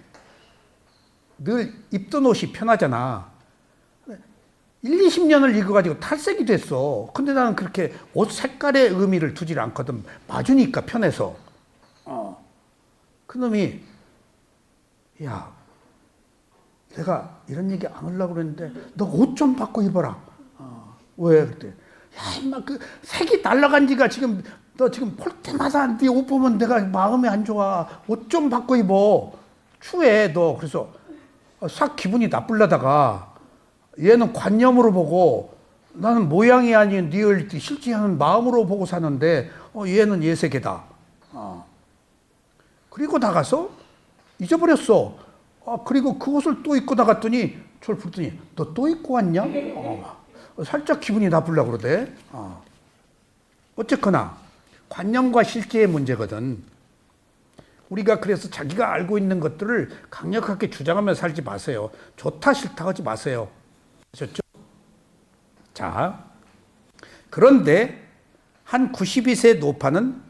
늘 입던 옷이 편하잖아. 1, 20년을 입어가지고 탈색이 됐어. 근데 나는 그렇게 옷 색깔의 의미를 두질 않거든. 맞으니까 편해서. 그놈이 야, 내가 이런 얘기 안 하려고 그랬는데 너 옷 좀 바꿔 입어라. 왜? 그때 야, 임마 그 색이 날라간 지가 지금 너 지금 볼 때마다 네 옷 보면 내가 마음이 안 좋아. 옷 좀 바꿔 입어. 추해 너. 그래서 싹 기분이 나쁠라다가 얘는 관념으로 보고 나는 모양이 아닌 리얼리티 실제하는 마음으로 보고 사는데 얘는 예세계다. 그리고 나가서 잊어버렸어. 그리고 그 옷을 또 입고 나갔더니 저를 부르더니 너 또 입고 왔냐? 살짝 기분이 나쁘려고 그러대. 어쨌거나 관념과 실제의 문제거든. 우리가 그래서 자기가 알고 있는 것들을 강력하게 주장하며 살지 마세요. 좋다 싫다 하지 마세요. 아셨죠? 자, 그런데 한 92세 노파는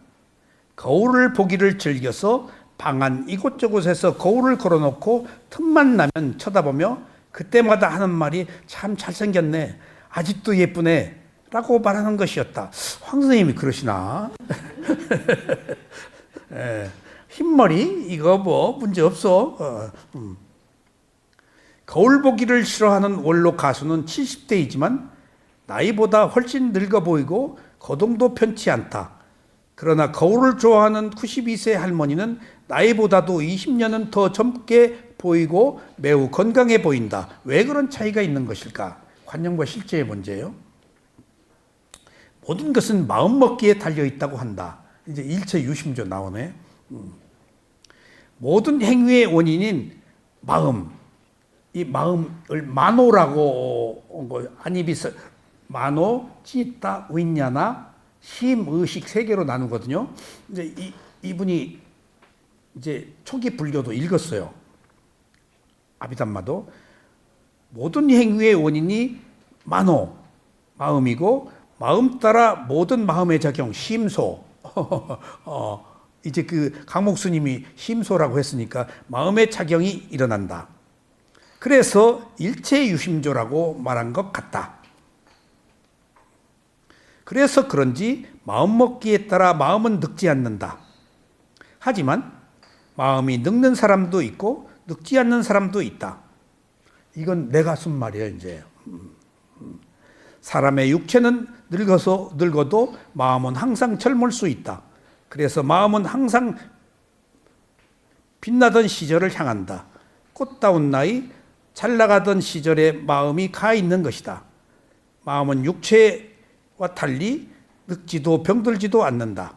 거울을 보기를 즐겨서 방 안 이곳저곳에서 거울을 걸어놓고 틈만 나면 쳐다보며 그때마다 하는 말이 참 잘생겼네, 아직도 예쁘네 라고 말하는 것이었다. 황 선생님이 그러시나? 예, 흰머리 이거 뭐 문제 없어. 거울 보기를 싫어하는 원로 가수는 70대이지만 나이보다 훨씬 늙어 보이고 거동도 편치 않다. 그러나 거울을 좋아하는 92세 할머니는 나이보다도 20년은 더 젊게 보이고 매우 건강해 보인다. 왜 그런 차이가 있는 것일까? 관념과 실제의 문제예요. 모든 것은 마음먹기에 달려있다고 한다. 이제 일체 유심조 나오네. 모든 행위의 원인인 마음, 이 마음을 만호라고 온 거예요. 안입이서 만호, 찌따, 윈냐나, 심, 의식 세 개로 나누거든요. 이제 이분이 이제 초기 불교도 읽었어요. 아비담마도 모든 행위의 원인이 만호, 마음이고 마음 따라 모든 마음의 작용, 심소. 이제 그 강목 스님이 심소라고 했으니까 마음의 작용이 일어난다. 그래서 일체 유심조라고 말한 것 같다. 그래서 그런지 마음먹기에 따라 마음은 늙지 않는다. 하지만 마음이 늙는 사람도 있고 늙지 않는 사람도 있다. 이건 내가 쓴 말이에요, 이제. 사람의 육체는 늙어도 마음은 항상 젊을 수 있다. 그래서 마음은 항상 빛나던 시절을 향한다. 꽃다운 나이, 잘 나가던 시절에 마음이 가 있는 것이다. 마음은 육체와 달리 늙지도 병들지도 않는다.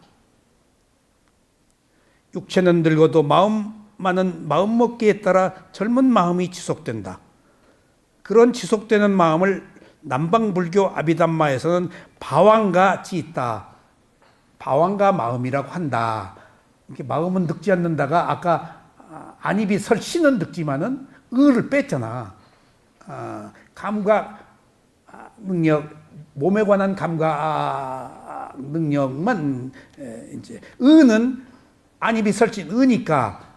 육체는 늙어도 마음만은 마음먹기에 따라 젊은 마음이 지속된다. 그런 지속되는 마음을 남방불교 아비담마에서는 바왕가 찌있다. 바왕가 마음이라고 한다. 이렇게 마음은 늙지 않는다가 아까 안입이 설씨는 늙지만은 의를 뺐잖아. 감각 능력, 몸에 관한 감각 능력만 이제 의는 안입이 설신 의니까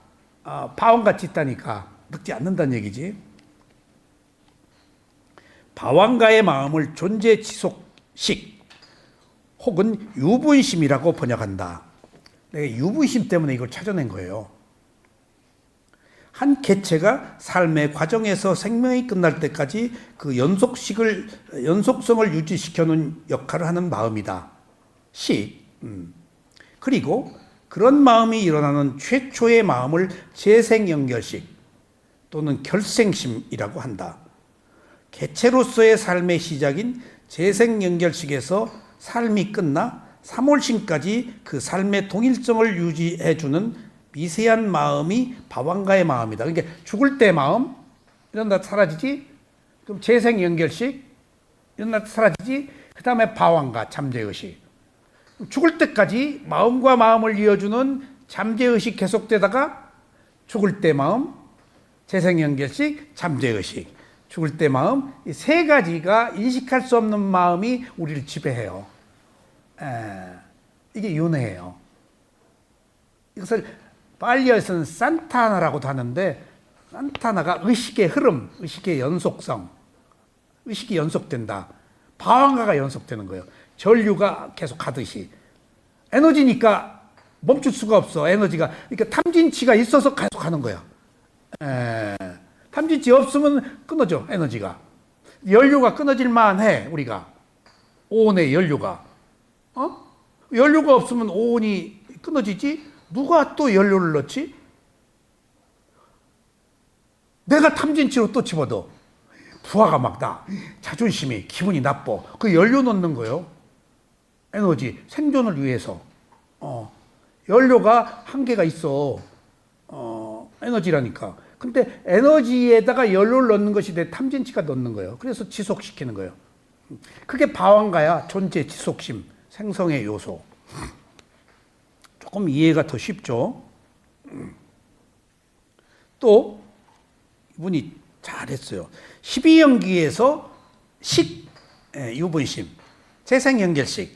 바왕가 찌있다니까 늙지 않는다는 얘기지. 바왕가의 마음을 존재 지속식 혹은 유분심이라고 번역한다. 내가 유분심 때문에 이걸 찾아낸 거예요. 한 개체가 삶의 과정에서 생명이 끝날 때까지 그 연속성을 유지시켜놓은 역할을 하는 마음이다. 식. 그리고 그런 마음이 일어나는 최초의 마음을 재생연결식 또는 결생심이라고 한다. 개체로서의 삶의 시작인 재생연결식에서 삶이 끝나 삼월심까지 그 삶의 동일성을 유지해주는 미세한 마음이 바왕가의 마음이다. 그러니까 죽을 때 마음 이런다 사라지지. 그럼 재생연결식 이런다 사라지지. 그 다음에 바왕가 잠재의식. 죽을 때까지 마음과 마음을 이어주는 잠재의식 계속되다가 죽을 때 마음, 재생연결식, 잠재의식. 죽을 때 마음, 이 세 가지가 인식할 수 없는 마음이 우리를 지배해요. 이게 윤회예요. 이것을 발리어에서는 산타나라고도 하는데, 산타나가 의식의 흐름, 의식의 연속성, 의식이 연속된다. 바왕가가 연속되는 거예요. 전류가 계속 가듯이. 에너지니까 멈출 수가 없어, 에너지가. 그러니까 탐진치가 있어서 계속 가는 거야. 탐진치 없으면 끊어져, 에너지가. 연료가 끊어질만 해, 우리가. 오온의 연료가. 연료가 없으면 오온이 끊어지지? 누가 또 연료를 넣지? 내가 탐진치로 또 집어넣어. 부하가 막 나. 자존심이, 기분이 나빠. 그 연료 넣는 거예요. 에너지, 생존을 위해서. 연료가 한계가 있어. 에너지라니까. 근데 에너지에다가 연료를 넣는 것이 내 탐진치가 넣는 거예요. 그래서 지속시키는 거예요. 그게 바왕가야. 존재, 지속심, 생성의 요소. 조금 이해가 더 쉽죠. 또 이분이 잘했어요. 12연기에서 식, 유분심, 재생연결식을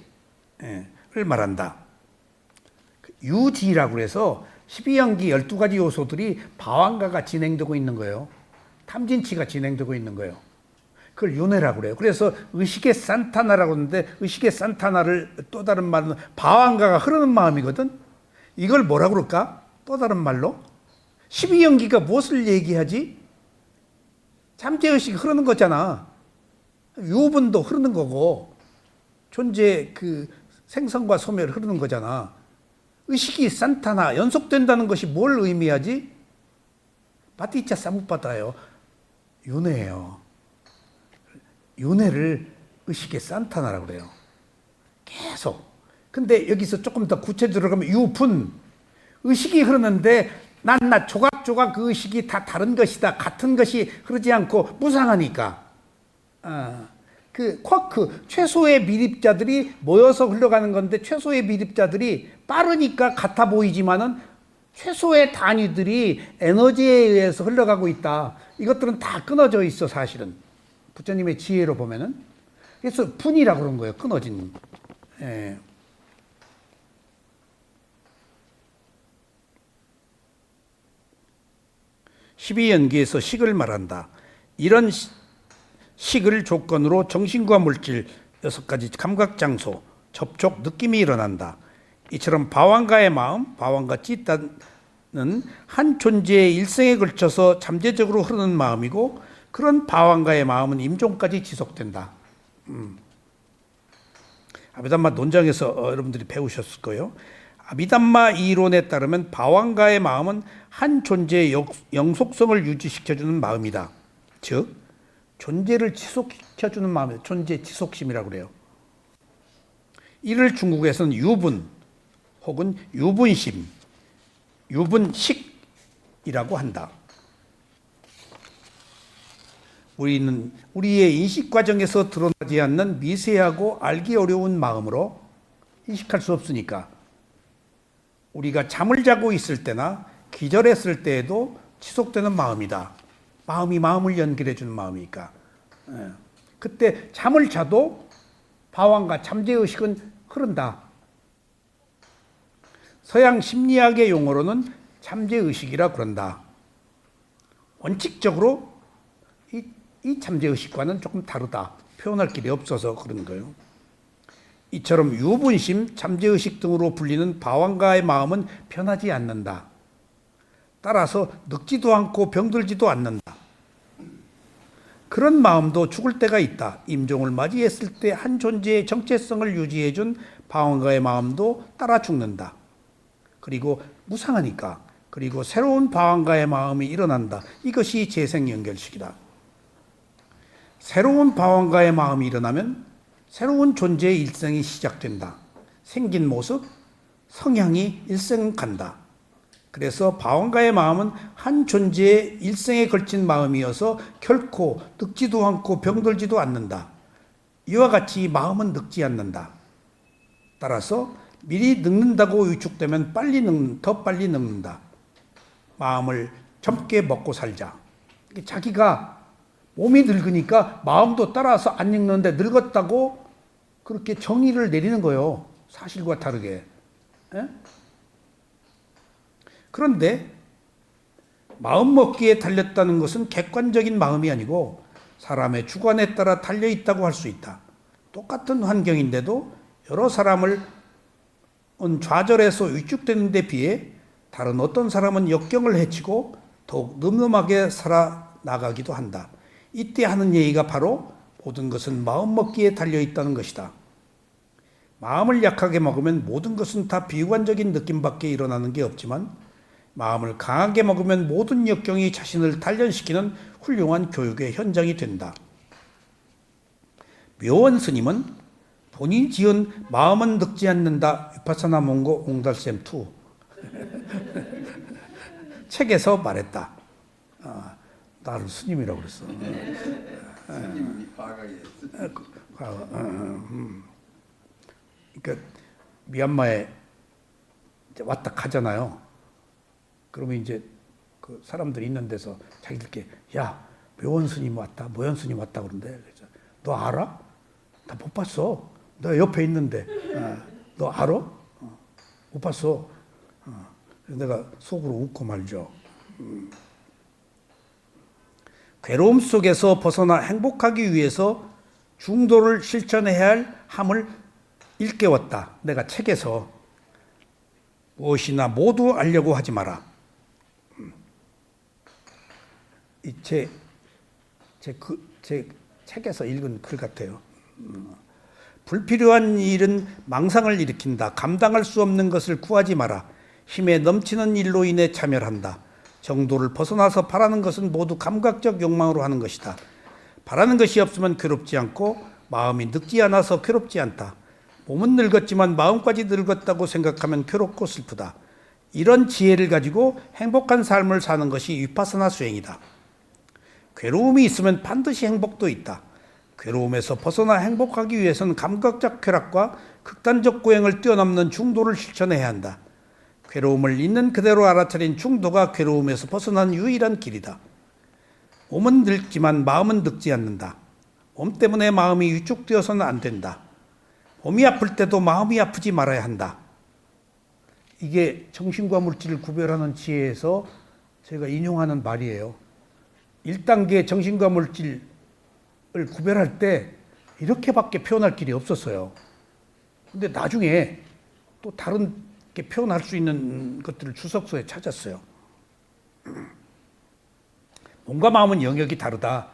말한다. 유지라고 해서 12연기 12가지 요소들이 바왕가가 진행되고 있는 거예요. 탐진치가 진행되고 있는 거예요. 그걸 윤회라고 그래요. 그래서 의식의 산타나라고 하는데 의식의 산타나를 또 다른 말은 방황가가 흐르는 마음이거든. 이걸 뭐라고 그럴까? 또 다른 말로 12연기가 무엇을 얘기하지? 잠재의식이 흐르는 거잖아. 유분도 흐르는 거고 존재 그 생성과 소멸이 흐르는 거잖아. 의식이 산타나 연속된다는 것이 뭘 의미하지? 바티차 사무파다예요. 윤회예요. 윤회를 의식의 산타나라고 그래요. 계속. 근데 여기서 조금 더 구체적으로 가면 유분. 의식이 흐르는데 나 조각조각 그 의식이 다 다른 것이다. 같은 것이 흐르지 않고 무상하니까. 그 쿼크, 최소의 미립자들이 모여서 흘러가는 건데 최소의 미립자들이 빠르니까 같아 보이지만은 최소의 단위들이 에너지에 의해서 흘러가고 있다. 이것들은 다 끊어져 있어, 사실은. 부처님의 지혜로 보면은. 그래서 분이라고 그런 거예요. 끊어진. 예. 십이연기에서 식을 말한다. 이런 식을 조건으로 정신과 물질 6가지 감각장소, 접촉, 느낌이 일어난다. 이처럼 방황가의 마음, 방황가 찌따는 한 존재의 일생에 걸쳐서 잠재적으로 흐르는 마음이고 그런 방황가의 마음은 임종까지 지속된다. 아비담마 논장에서 여러분들이 배우셨을 거예요. 아비담마 이론에 따르면 방황가의 마음은 한 존재의 영속성을 유지시켜주는 마음이다. 즉 존재를 지속시켜주는 마음이다. 존재 지속심이라고 그래요. 이를 중국에서는 유분 혹은 유분심, 유분식이라고 한다. 우리는 우리의 인식 과정에서 드러나지 않는 미세하고 알기 어려운 마음으로 인식할 수 없으니까 우리가 잠을 자고 있을 때나 기절했을 때에도 지속되는 마음이다. 마음이 마음을 연결해 주는 마음이니까. 그때 잠을 자도 방황과 잠재의식은 흐른다. 서양 심리학의 용어로는 잠재의식이라 그런다. 원칙적으로 이 잠재의식과는 조금 다르다. 표현할 길이 없어서 그런 거예요. 이처럼 유분심, 잠재의식 등으로 불리는 방황가의 마음은 변하지 않는다. 따라서 늙지도 않고 병들지도 않는다. 그런 마음도 죽을 때가 있다. 임종을 맞이했을 때 한 존재의 정체성을 유지해준 방황가의 마음도 따라 죽는다. 그리고 무상하니까. 그리고 새로운 방황가의 마음이 일어난다. 이것이 재생연결식이다. 새로운 방황가의 마음이 일어나면 새로운 존재의 일생이 시작된다. 생긴 모습, 성향이 일생 간다. 그래서 방황가의 마음은 한 존재의 일생에 걸친 마음이어서 결코 늙지도 않고 병들지도 않는다. 이와 같이 마음은 늙지 않는다. 따라서 미리 늙는다고 위축되면 더 빨리 늙는다. 마음을 젊게 먹고 살자. 자기가 몸이 늙으니까 마음도 따라서 안 늙는데 늙었다고 그렇게 정의를 내리는 거예요. 사실과 다르게. 에? 그런데 마음 먹기에 달렸다는 것은 객관적인 마음이 아니고 사람의 주관에 따라 달려 있다고 할 수 있다. 똑같은 환경인데도 여러 사람을 좌절해서 위축되는 데 비해 다른 어떤 사람은 역경을 헤치고 더욱 늠름하게 살아나가기도 한다. 이때 하는 얘기가 바로 모든 것은 마음 먹기에 달려있다는 것이다. 마음을 약하게 먹으면 모든 것은 다 비관적인 느낌밖에 일어나는 게 없지만 마음을 강하게 먹으면 모든 역경이 자신을 단련시키는 훌륭한 교육의 현장이 된다. 묘원 스님은 본인 지은 마음은 늙지 않는다 위파사나 몽고 옹달샘 2 책에서 말했다. 나를 스님이라고 그랬어. 그러니까 미얀마에 왔다 가잖아요. 그러면 이제 그 사람들이 있는 데서 자기들께 야 묘원 스님 왔다, 모현 스님 왔다 그런데 그래서 너 알아? 나 못 봤어. 너 옆에 있는데 너 알아? 못 봤어. 그래서 내가 속으로 웃고 말죠. 괴로움 속에서 벗어나 행복하기 위해서 중도를 실천해야 할 함을 일깨웠다. 내가 책에서 무엇이나 모두 알려고 하지 마라. 제 책에서 읽은 글 같아요. 불필요한 일은 망상을 일으킨다. 감당할 수 없는 것을 구하지 마라. 힘에 넘치는 일로 인해 참여한다. 정도를 벗어나서 바라는 것은 모두 감각적 욕망으로 하는 것이다. 바라는 것이 없으면 괴롭지 않고 마음이 늙지 않아서 괴롭지 않다. 몸은 늙었지만 마음까지 늙었다고 생각하면 괴롭고 슬프다. 이런 지혜를 가지고 행복한 삶을 사는 것이 위파사나 수행이다. 괴로움이 있으면 반드시 행복도 있다. 괴로움에서 벗어나 행복하기 위해서는 감각적 쾌락과 극단적 고행을 뛰어넘는 중도를 실천해야 한다. 괴로움을 있는 그대로 알아차린 중도가 괴로움에서 벗어난 유일한 길이다. 몸은 늙지만 마음은 늙지 않는다. 몸 때문에 마음이 위축되어서는 안 된다. 몸이 아플 때도 마음이 아프지 말아야 한다. 이게 정신과 물질을 구별하는 지혜에서 제가 인용하는 말이에요. 1단계 정신과 물질을 구별할 때 이렇게밖에 표현할 길이 없었어요. 근데 나중에 또 다른 게 표현할 수 있는 것들을 주석서에 찾았어요. 몸과 마음은 영역이 다르다.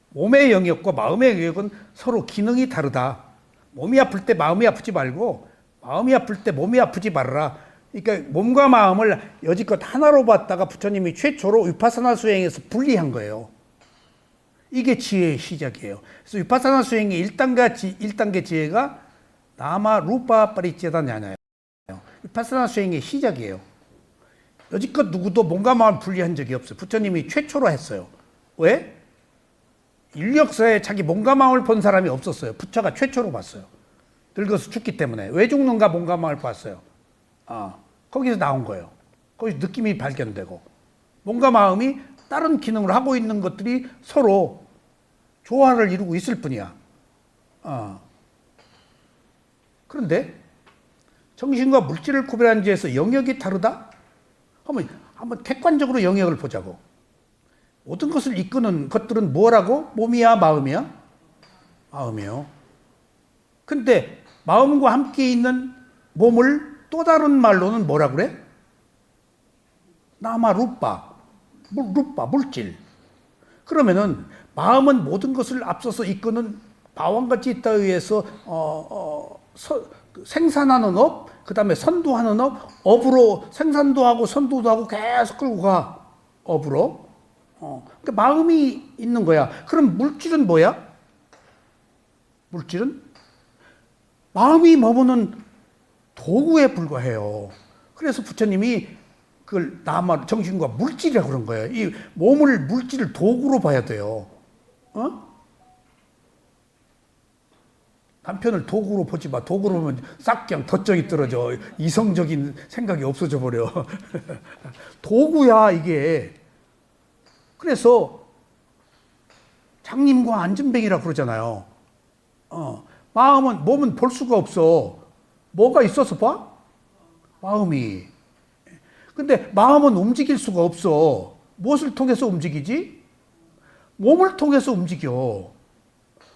몸의 영역과 마음의 영역은 서로 기능이 다르다. 몸이 아플 때 마음이 아프지 말고 마음이 아플 때 몸이 아프지 말아라. 그러니까 몸과 마음을 여지껏 하나로 봤다가 부처님이 최초로 위파사나 수행에서 분리한 거예요. 이게 지혜의 시작이에요. 그래서 위파사나 수행의 1단계 지혜가 나마 루파 파리째다 냐냐예요. 위파사나 수행의 시작이에요. 여지껏 누구도 몸과 마음을 분리한 적이 없어요. 부처님이 최초로 했어요. 왜? 인류 역사에 자기 몸과 마음을 본 사람이 없었어요. 부처가 최초로 봤어요. 늙어서 죽기 때문에. 왜 죽는가 몸과 마음을 봤어요. 거기서 나온 거예요. 거기서 느낌이 발견되고. 몸과 마음이 다른 기능을 하고 있는 것들이 서로 조화를 이루고 있을 뿐이야. 그런데 정신과 물질을 구별하는 지에서 영역이 다르다? 한번 객관적으로 영역을 보자고. 모든 것을 이끄는 것들은 뭐라고? 몸이야, 마음이야? 마음이요. 근데 마음과 함께 있는 몸을 또 다른 말로는 뭐라 그래? 나마 루파, 물질. 그러면은 마음은 모든 것을 앞서서 이끄는 바왕과 찌따에 의해서 생산하는 업, 그 다음에 선도하는 업, 업으로 생산도 하고 선도도 하고 계속 끌고 가. 업으로. 그러니까 마음이 있는 거야. 그럼 물질은 뭐야? 물질은 마음이 머무는 도구에 불과해요. 그래서 부처님이 그걸 나마 정신과 물질이라고 그런 거예요. 이 몸을 물질을 도구로 봐야 돼요. 남편을 도구로 보지 마. 도구로 보면 싹 그냥 덧정이 떨어져. 이성적인 생각이 없어져 버려. 도구야 이게. 그래서 장님과 안전뱅이라고 그러잖아요. 몸은 볼 수가 없어. 뭐가 있어서 봐? 마음이. 근데 마음은 움직일 수가 없어. 무엇을 통해서 움직이지? 몸을 통해서 움직여.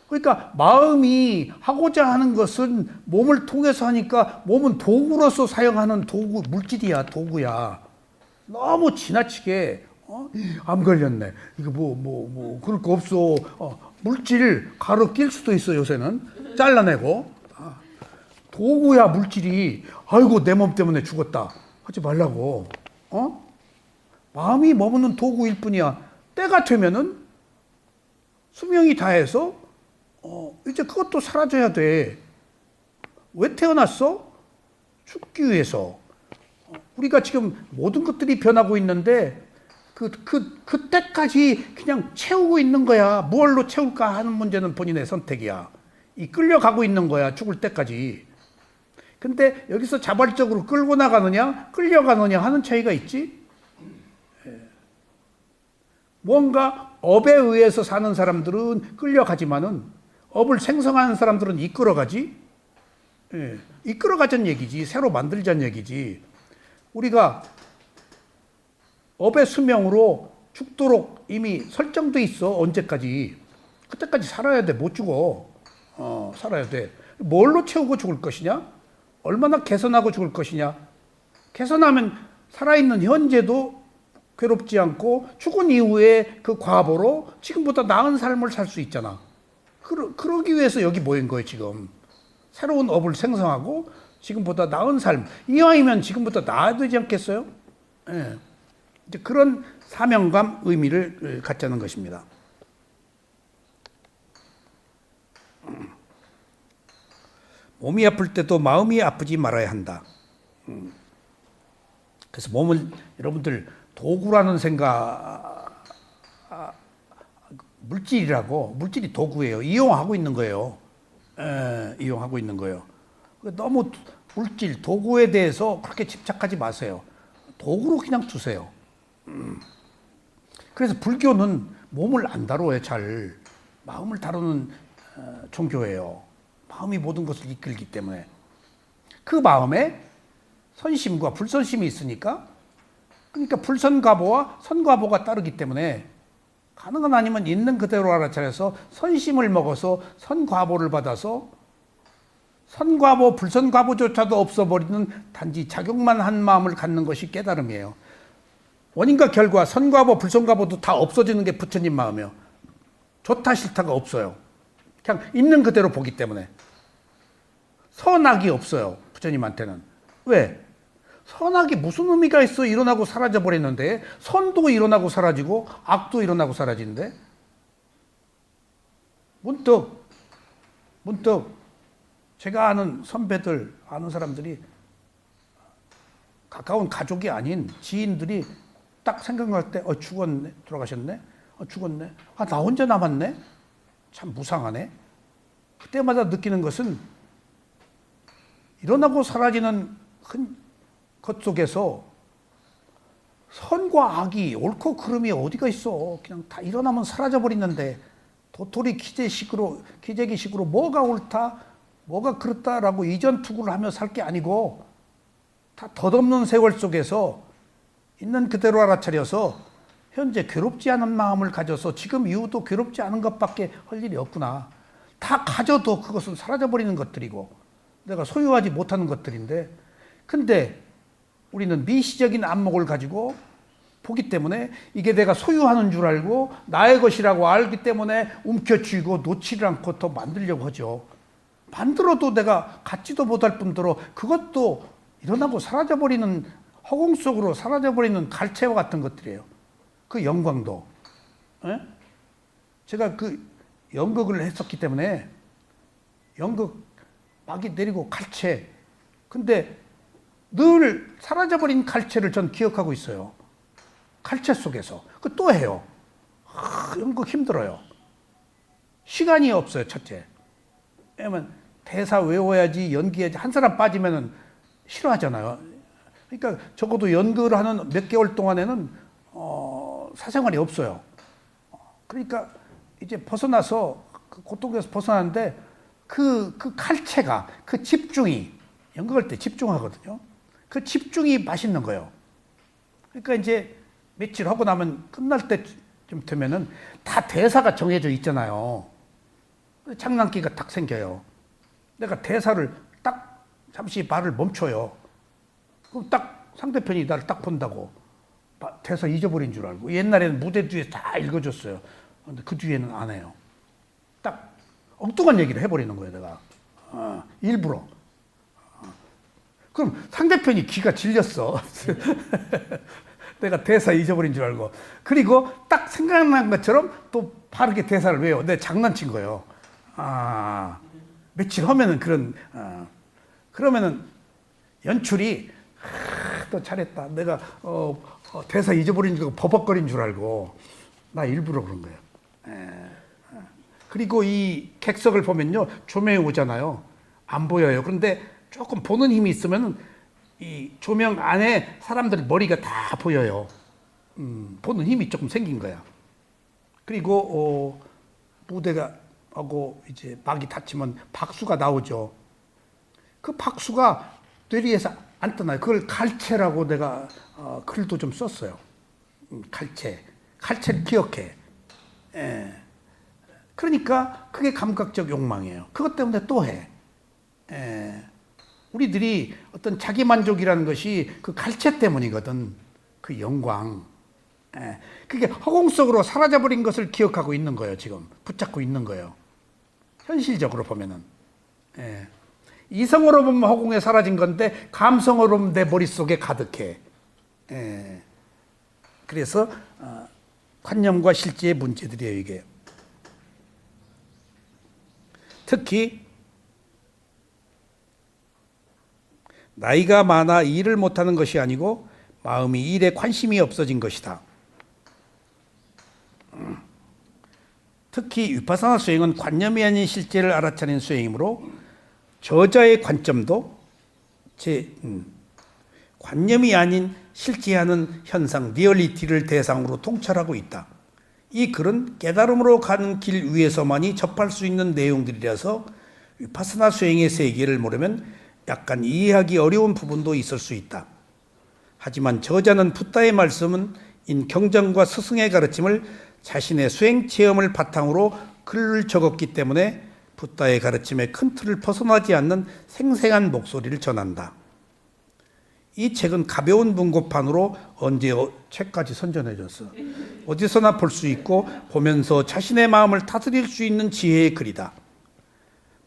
그러니까 마음이 하고자 하는 것은 몸을 통해서 하니까 몸은 도구로서 사용하는 도구, 물질이야, 도구야. 너무 지나치게 암 걸렸네. 이거 그럴 거 없어. 물질 가로 낄 수도 있어 요새는. 잘라내고. 도구야 물질이. 아이고 내 몸 때문에 죽었다. 하지 말라고. 마음이 머무는 도구일 뿐이야. 때가 되면은 수명이 다해서 이제 그것도 사라져야 돼. 왜 태어났어? 죽기 위해서. 우리가 지금 모든 것들이 변하고 있는데 그때까지 그냥 채우고 있는 거야. 뭘로 채울까 하는 문제는 본인의 선택이야. 끌려가고 있는 거야. 죽을 때까지. 근데 여기서 자발적으로 끌고 나가느냐, 끌려가느냐 하는 차이가 있지. 뭔가 업에 의해서 사는 사람들은 끌려가지만은 업을 생성하는 사람들은 이끌어가지. 이끌어가자는 얘기지. 새로 만들자는 얘기지. 우리가 업의 수명으로 죽도록 이미 설정돼 있어. 언제까지. 그때까지 살아야 돼. 못 죽어. 살아야 돼. 뭘로 채우고 죽을 것이냐? 얼마나 개선하고 죽을 것이냐? 개선하면 살아있는 현재도 괴롭지 않고 죽은 이후에 그 과보로 지금보다 나은 삶을 살 수 있잖아. 그러기 위해서 여기 모인 거예요, 지금. 새로운 업을 생성하고 지금보다 나은 삶. 이왕이면 지금보다 나아야 되지 않겠어요? 예. 이제 그런 사명감, 의미를 갖자는 것입니다. 몸이 아플 때도 마음이 아프지 말아야 한다. 그래서 몸을 여러분들 도구라는 생각, 물질이 도구예요. 이용하고 있는 거예요. 이용하고 있는 거예요. 너무 물질, 도구에 대해서 그렇게 집착하지 마세요. 도구로 그냥 두세요. 그래서 불교는 몸을 안 다뤄요, 잘. 마음을 다루는 종교예요. 마음이 모든 것을 이끌기 때문에. 그 마음에 선심과 불선심이 있으니까, 그러니까 불선과보와 선과보가 따르기 때문에 가능한 아니면 있는 그대로 알아차려서 선심을 먹어서 선과보를 받아서 선과보, 불선과보조차도 없어버리는 단지 작용만 한 마음을 갖는 것이 깨달음이에요. 원인과 결과, 선과보, 불선과보도 다 없어지는 게 부처님 마음이에요. 좋다 싫다가 없어요. 그냥 있는 그대로 보기 때문에. 선악이 없어요, 부처님한테는. 왜? 선악이 무슨 의미가 있어? 일어나고 사라져 버리는데. 선도 일어나고 사라지고 악도 일어나고 사라지는데. 문득 제가 아는 선배들, 아는 사람들이 가까운 가족이 아닌 지인들이 딱 생각날 때 죽었네, 돌아가셨네, 죽었네, 나 혼자 남았네, 참 무상하네. 그때마다 느끼는 것은 일어나고 사라지는 것 속에서 선과 악이, 옳고 그름이 어디가 있어. 그냥 다 일어나면 사라져 버리는데 도토리 기재기식으로 뭐가 옳다, 뭐가 그렇다라고 이전 투구를 하며 살 게 아니고 다 덧없는 세월 속에서 있는 그대로 알아차려서 현재 괴롭지 않은 마음을 가져서 지금 이후도 괴롭지 않은 것밖에 할 일이 없구나. 다 가져도 그것은 사라져버리는 것들이고 내가 소유하지 못하는 것들인데, 근데 우리는 미시적인 안목을 가지고 보기 때문에 이게 내가 소유하는 줄 알고 나의 것이라고 알기 때문에 움켜쥐고 놓지를 않고 더 만들려고 하죠. 만들어도 내가 갖지도 못할 뿐더러 그것도 일어나고 사라져버리는, 허공 속으로 사라져버리는 갈채와 같은 것들이에요. 그 영광도. 에? 제가 그 연극을 했었기 때문에 연극 막이 내리고 갈채, 근데 늘 사라져버린 갈채를 전 기억하고 있어요. 갈채 속에서. 그 또 해요. 연극 힘들어요. 시간이 없어요, 첫째. 왜냐면 대사 외워야지, 연기해야지. 한 사람 빠지면은 싫어하잖아요. 그러니까 적어도 연극을 하는 몇 개월 동안에는 사생활이 없어요. 그러니까 이제 벗어나서 그 고통에서 벗어나는데 그 칼체가, 그 집중이, 연극할 때 집중하거든요. 그 집중이 맛있는 거예요. 그러니까 이제 며칠 하고 나면 끝날 때쯤 되면은 다 대사가 정해져 있잖아요. 장난기가 딱 생겨요. 내가 대사를 딱 잠시 말을 멈춰요. 그럼 딱 상대편이 나를 딱 본다고 대사 잊어버린 줄 알고. 옛날에는 무대 뒤에 다 읽어줬어요. 근데 그 뒤에는 안 해요. 딱 엉뚱한 얘기를 해버리는 거예요, 내가. 일부러. 그럼 상대편이 귀가 질렸어. 내가 대사 잊어버린 줄 알고. 그리고 딱 생각난 것처럼 또 바르게 대사를 외워. 내가 장난친 거예요. 며칠 하면은 그러면은 연출이 또 잘했다. 내가 대사 잊어버린 줄 알고 버벅거린 줄 알고. 나 일부러 그런 거예요. 그리고 이 객석을 보면요, 조명이 오잖아요. 안 보여요. 그런데 조금 보는 힘이 있으면 이 조명 안에 사람들 머리가 다 보여요. 보는 힘이 조금 생긴 거야. 그리고 무대가 하고 이제 막이 닫히면 박수가 나오죠. 그 박수가 뇌리에서 안 떠나요. 그걸 갈채라고 내가 글도 좀 썼어요. 갈채. 칼체를 기억해. 예. 그러니까 그게 감각적 욕망이에요. 그것 때문에 또 해. 예. 우리들이 어떤 자기 만족이라는 것이 그 칼체 때문이거든. 그 영광. 예. 그게 허공 속으로 사라져버린 것을 기억하고 있는 거예요. 지금 붙잡고 있는 거예요. 현실적으로 보면은. 예. 이성으로 보면 허공에 사라진 건데 감성으로 보면 내 머릿속에 가득해. 예. 그래서 관념과 실제의 문제들이에요, 이게. 특히 나이가 많아 일을 못하는 것이 아니고 마음이 일에 관심이 없어진 것이다. 특히 위파사나 수행은 관념이 아닌 실제를 알아차리는 수행이므로 저자의 관점도 관념이 아닌 실제하는 현상, 리얼리티를 대상으로 통찰하고 있다. 이 글은 깨달음으로 가는 길 위에서만이 접할 수 있는 내용들이라서 위파사나 수행의 세계를 모르면 약간 이해하기 어려운 부분도 있을 수 있다. 하지만 저자는 붓다의 말씀은 인 경전과 스승의 가르침을 자신의 수행 체험을 바탕으로 글을 적었기 때문에 붓다의 가르침의 큰 틀을 벗어나지 않는 생생한 목소리를 전한다. 이 책은 가벼운 문고판으로 언제 책까지 선전해 줬어. 어디서나 볼 수 있고 보면서 자신의 마음을 다스릴 수 있는 지혜의 글이다.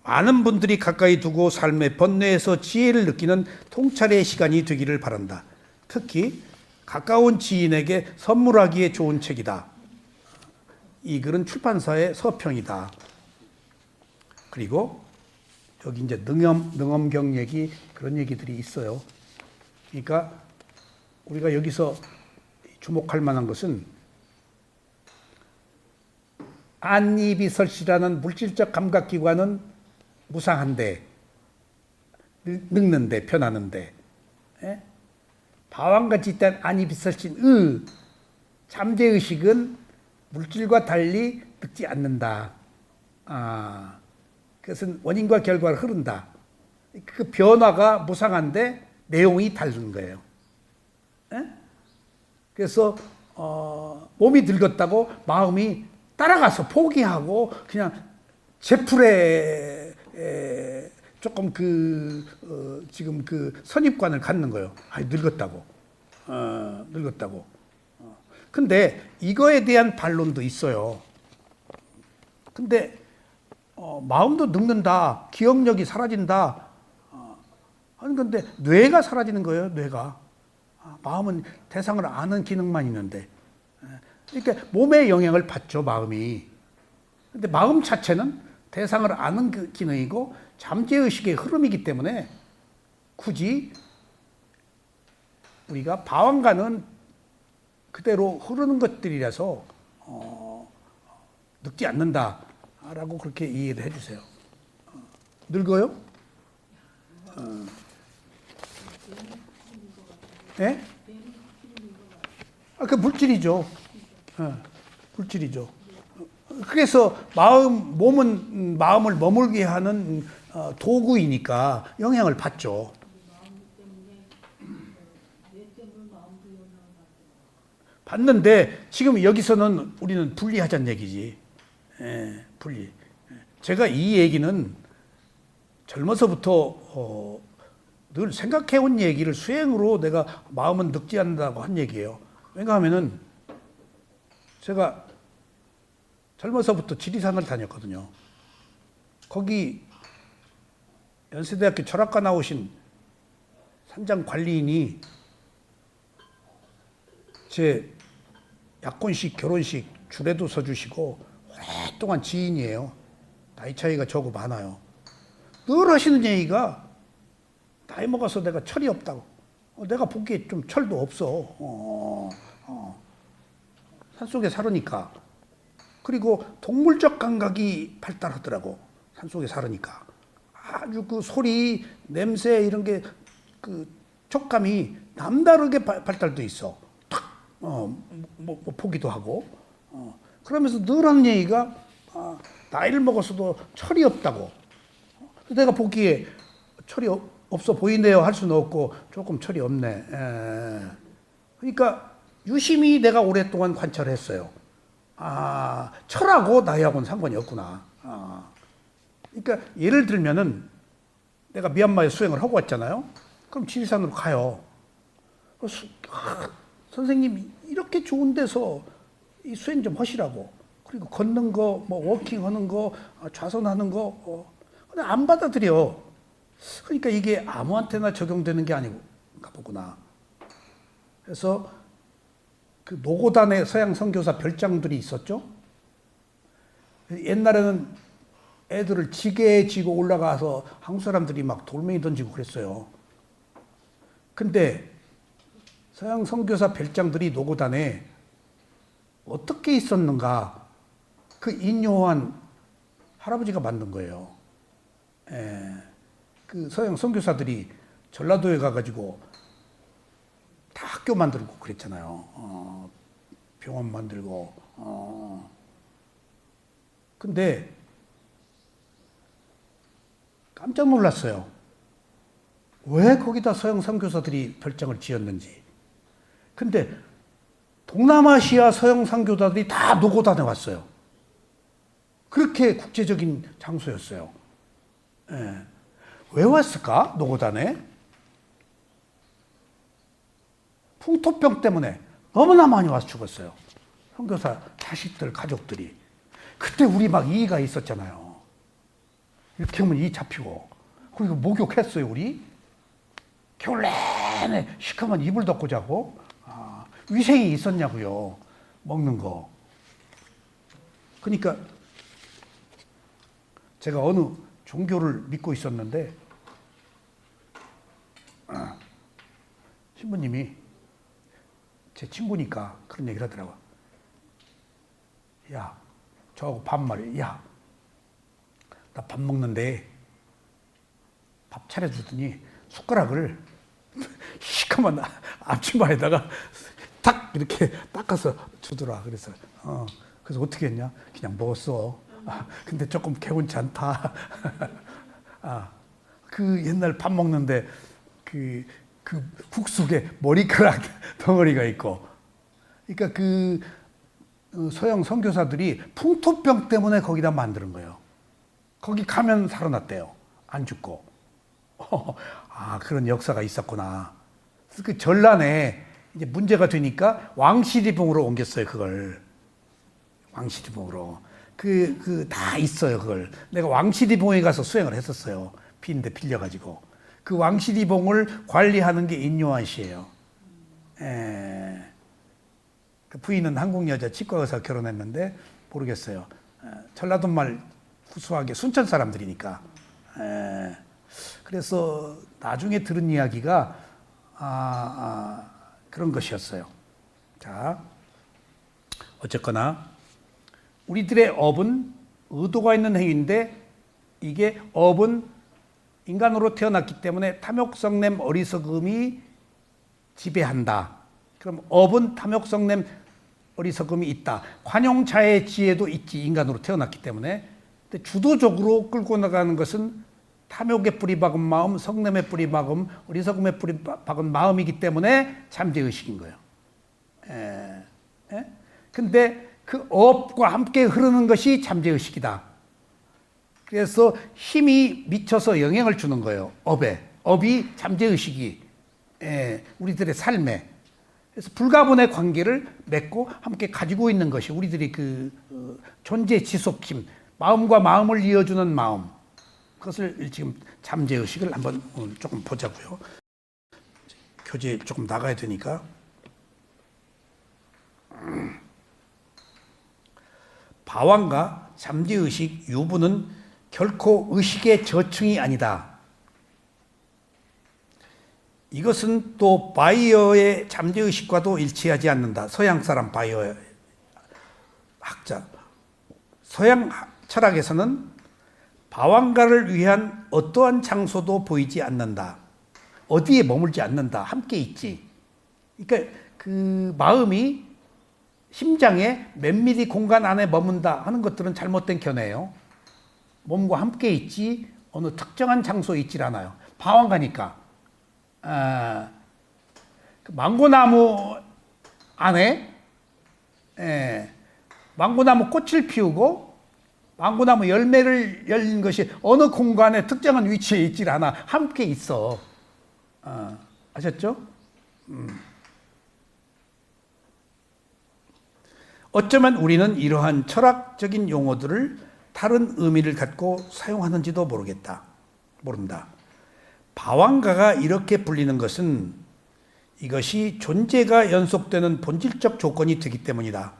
많은 분들이 가까이 두고 삶의 번뇌에서 지혜를 느끼는 통찰의 시간이 되기를 바란다. 특히 가까운 지인에게 선물하기에 좋은 책이다. 이 글은 출판사의 서평이다. 그리고 여기 이제 능엄경 얘기, 그런 얘기들이 있어요. 그러니까 우리가 여기서 주목할 만한 것은 안이비설시라는 물질적 감각기관은 무상한데, 늙는데, 변하는데, 예? 바왕같이 있다는 안이비설신 잠재의식은 물질과 달리 늙지 않는다. 그것은 원인과 결과를 흐른다. 그 변화가 무상한데 내용이 다른 거예요. 에? 그래서 몸이 늙었다고 마음이 따라가서 포기하고 그냥 제풀에 조금 지금 그 선입관을 갖는 거예요. 늙었다고. 늙었다고. 근데 이거에 대한 반론도 있어요. 근데 마음도 늙는다, 기억력이 사라진다. 아니 근데 뇌가 사라지는 거예요. 뇌가. 마음은 대상을 아는 기능만 있는데. 그러니까 몸에 영향을 받죠, 마음이. 근데 마음 자체는 대상을 아는 그 기능이고 잠재의식의 흐름이기 때문에 굳이 우리가 방황가는 그대로 흐르는 것들이라서 늙지 않는다라고 그렇게 이해를 해주세요. 늙어요? 예? 그 물질이죠. 물질이죠. 그래서 몸은 마음을 머물게 하는 도구이니까 영향을 받죠. 받는데 지금 여기서는 우리는 분리하자는 얘기지. 분리. 제가 이 얘기는 젊어서부터 늘 생각해온 얘기를 수행으로 내가 마음은 늙지 않는다고 한 얘기예요. 왜냐하면은 제가 젊어서부터 지리산을 다녔거든요. 거기 연세대학교 철학과 나오신 산장 관리인이 제 약혼식, 결혼식 줄에도 서주시고 오랫동안 지인이에요. 나이 차이가 저고 많아요. 늘 하시는 얘기가 나이 먹어서 내가 철이 없다고. 내가 보기에 좀 철도 없어. 산속에 살으니까. 그리고 동물적 감각이 발달하더라고. 산속에 살으니까. 아주 그 소리, 냄새 이런 게 그 촉감이 남다르게 발달돼 있어. 탁, 보기도 하고. 그러면서 늘 하는 얘기가 나이를 먹어서도 철이 없다고. 내가 보기에 철이 없어 보이네요 할 수는 없고 조금 철이 없네. 그러니까 유심히 내가 오랫동안 관찰했어요. 철하고 나이하고는 상관이 없구나. 그러니까 예를 들면은 내가 미얀마에 수행을 하고 왔잖아요. 그럼 지리산으로 가요. 선생님 이렇게 좋은 데서 이 수행 좀 하시라고. 그리고 걷는 거, 뭐 워킹 하는 거, 좌선하는 거, 근데 안 받아들여. 그러니까 이게 아무한테나 적용되는 게 아닌가 보구나. 그래서 그 노고단의 서양 선교사 별장들이 있었죠. 옛날에는 애들을 지게에 지고 올라가서 한국 사람들이 막 돌멩이 던지고 그랬어요. 근데 서양 선교사 별장들이 노고단에 어떻게 있었는가, 그 인요한 할아버지가 만든 거예요. 그 서양 선교사들이 전라도에 가가지고 다 학교 만들고 그랬잖아요. 병원 만들고. 근데 깜짝 놀랐어요. 왜 거기다 서양 선교사들이 별장을 지었는지. 근데 동남아시아 서양 선교사들이 다 노고단에 왔어요. 그렇게 국제적인 장소였어요. 왜 왔을까? 노고단에? 풍토병 때문에 너무나 많이 와서 죽었어요. 선교사 자식들, 가족들이. 그때 우리 막 이의가 있었잖아요. 이렇게 하면 이 잡히고. 그리고 목욕했어요, 우리. 겨울 내내 시커먼 이불 덮고 자고. 위생이 있었냐고요. 먹는 거. 그러니까 제가 어느 종교를 믿고 있었는데 신부님이 제 친구니까 그런 얘기를 하더라고요. 야, 저하고 밥 말이야. 야, 나 밥 먹는데 밥 차려주더니 숟가락을 시커먼 앞치마에다가 탁 이렇게 닦아서 주더라. 그래서 어떻게 했냐? 그냥 먹었어. 근데 조금 개운치 않다. 그 옛날 밥 먹는데 그 국속에 머리카락 덩어리가 있고. 그러니까 그 서양 선교사들이 풍토병 때문에 거기다 만드는 거예요. 거기 가면 살아났대요. 안 죽고. 그런 역사가 있었구나. 그래서 그 전란에 이제 문제가 되니까 왕시리봉으로 옮겼어요, 그걸. 왕시리봉으로. 다 있어요, 그걸. 내가 왕시리봉에 가서 수행을 했었어요. 빈대 빌려가지고. 그 왕시리봉을 관리하는 게 인요한 씨예요. 그 부인은 한국 여자 치과 의사 결혼했는데 모르겠어요. 전라도 말 구수하게 순천 사람들이니까. 그래서 나중에 들은 이야기가 그런 것이었어요. 자, 어쨌거나 우리들의 업은 의도가 있는 행위인데 이게 업은 인간으로 태어났기 때문에 탐욕성냄 어리석음이 지배한다. 그럼 업은 탐욕성냄 어리석음이 있다. 관용차의 지혜도 있지, 인간으로 태어났기 때문에. 근데 주도적으로 끌고 나가는 것은 탐욕의 뿌리 박은 마음, 성냄의 뿌리 박음, 어리석음의 뿌리 박은 마음이기 때문에 잠재의식인 거예요. 근데 그 업과 함께 흐르는 것이 잠재의식이다. 그래서 힘이 미쳐서 영향을 주는 거예요. 업이 잠재의식이 우리들의 삶에. 그래서 불가분의 관계를 맺고 함께 가지고 있는 것이 우리들이 존재 지속힘, 마음과 마음을 이어주는 마음. 그것을 지금 잠재의식을 한번 조금 보자고요. 교재 조금 나가야 되니까. 바완과 잠재의식 유부는 결코 의식의 저층이 아니다. 이것은 또 바이어의 잠재의식과도 일치하지 않는다. 서양 사람 바이어 학자. 서양 철학에서는 바완가를 위한 어떠한 장소도 보이지 않는다. 어디에 머물지 않는다. 함께 있지. 그러니까 그 마음이 심장에 몇 미리 공간 안에 머문다 하는 것들은 잘못된 견해예요. 몸과 함께 있지 어느 특정한 장소에 있질 않아요. 바완가니까. 그 망고나무 안에 망고나무 꽃을 피우고 망고나무 열매를 열린 것이 어느 공간에 특정한 위치에 있질 않아. 함께 있어. 아셨죠? 어쩌면 우리는 이러한 철학적인 용어들을 다른 의미를 갖고 사용하는지도 모른다. 바완가가 이렇게 불리는 것은 이것이 존재가 연속되는 본질적 조건이 되기 때문이다.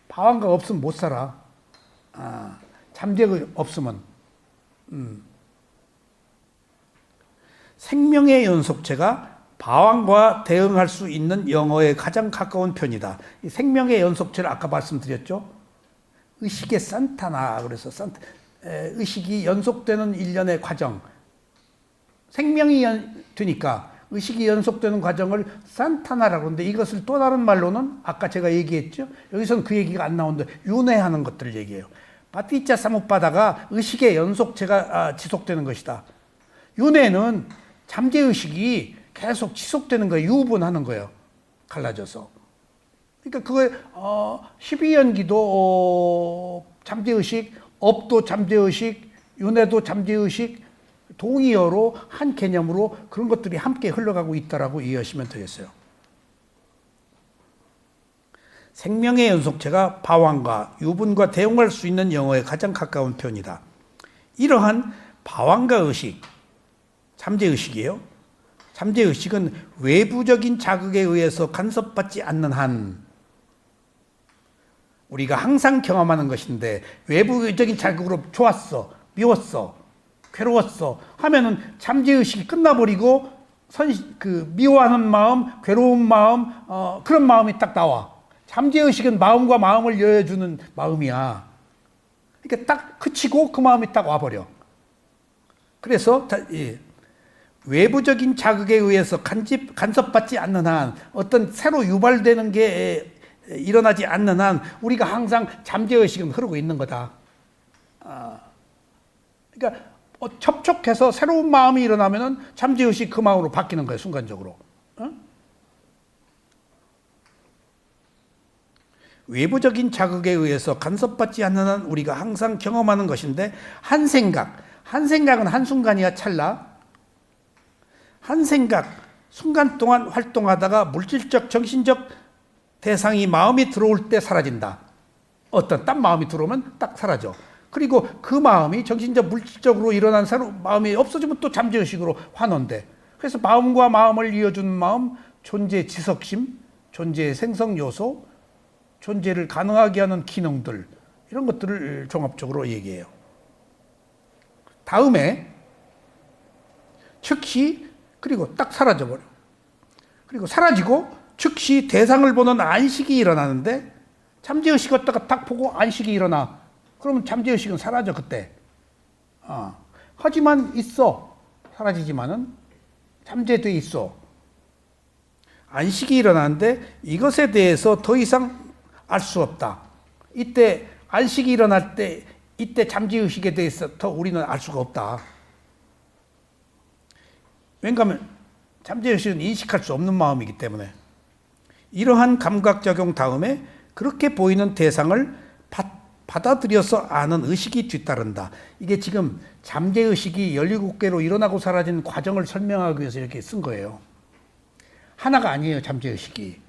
바완가가 없으면 못 살아. 잠재가 없으면. 생명의 연속체가 바완과 대응할 수 있는 영어에 가장 가까운 편이다. 이 생명의 연속체를 아까 말씀드렸죠. 의식의 산타나 그래서 의식이 연속되는 일련의 과정. 생명이 되니까 의식이 연속되는 과정을 산타나라고 하는데 이것을 또 다른 말로는 아까 제가 얘기했죠. 여기서는 그 얘기가 안 나오는데 윤회하는 것들을 얘기해요. 바티자 사무파다가 의식의 연속체가 지속되는 것이다. 윤회는 잠재의식이 계속 지속되는 거예요. 유분하는 거예요. 갈라져서. 그러니까 그거에 12연기도 잠재의식, 업도 잠재의식, 윤회도 잠재의식, 동의어로 한 개념으로 그런 것들이 함께 흘러가고 있다라고 이해하시면 되겠어요. 생명의 연속체가 바완과 유분과 대응할 수 있는 영어에 가장 가까운 편이다. 이러한 바완과 의식, 잠재의식이에요. 잠재의식은 외부적인 자극에 의해서 간섭받지 않는 한 우리가 항상 경험하는 것인데 외부적인 자극으로 좋았어, 미웠어, 괴로웠어 하면은 잠재의식이 끝나버리고 미워하는 마음, 괴로운 마음, 그런 마음이 딱 나와. 잠재의식은 마음과 마음을 여여주는 마음이야. 그러니까 딱 그치고 그 마음이 딱 와버려. 그래서 외부적인 자극에 의해서 간섭받지 않는 한 어떤 새로 유발되는 게 일어나지 않는 한 우리가 항상 잠재의식은 흐르고 있는 거다. 그러니까 접촉해서 새로운 마음이 일어나면은 잠재의식 그 마음으로 바뀌는 거예요. 순간적으로. 외부적인 자극에 의해서 간섭받지 않는 한 우리가 항상 경험하는 것인데 한 생각은 한순간이야. 찰나. 한 생각, 순간 동안 활동하다가 물질적, 정신적 대상이 마음이 들어올 때 사라진다. 어떤 딴 마음이 들어오면 딱 사라져. 그리고 그 마음이 정신적, 물질적으로 일어난 새로운 마음이 없어지면 또 잠재의식으로 환원돼. 그래서 마음과 마음을 이어주는 마음, 존재 지석심, 존재의 생성 요소, 존재를 가능하게 하는 기능들, 이런 것들을 종합적으로 얘기해요. 다음에 즉시 그리고 딱 사라져버려. 그리고 사라지고 즉시 대상을 보는 안식이 일어나는데 잠재의식 갖다가 딱 보고 안식이 일어나. 그러면 잠재의식은 사라져 그때. 하지만 있어. 사라지지만은 잠재돼 있어. 안식이 일어나는데 이것에 대해서 더 이상 알 수 없다. 이때 안식이 일어날 때 이때 잠재의식에 대해서 더 우리는 알 수가 없다. 왜냐하면 잠재의식은 인식할 수 없는 마음이기 때문에. 이러한 감각작용 다음에 그렇게 보이는 대상을 받아들여서 아는 의식이 뒤따른다. 이게 지금 잠재의식이 17개로 일어나고 사라지는 과정을 설명하기 위해서 이렇게 쓴 거예요. 하나가 아니에요. 잠재의식이.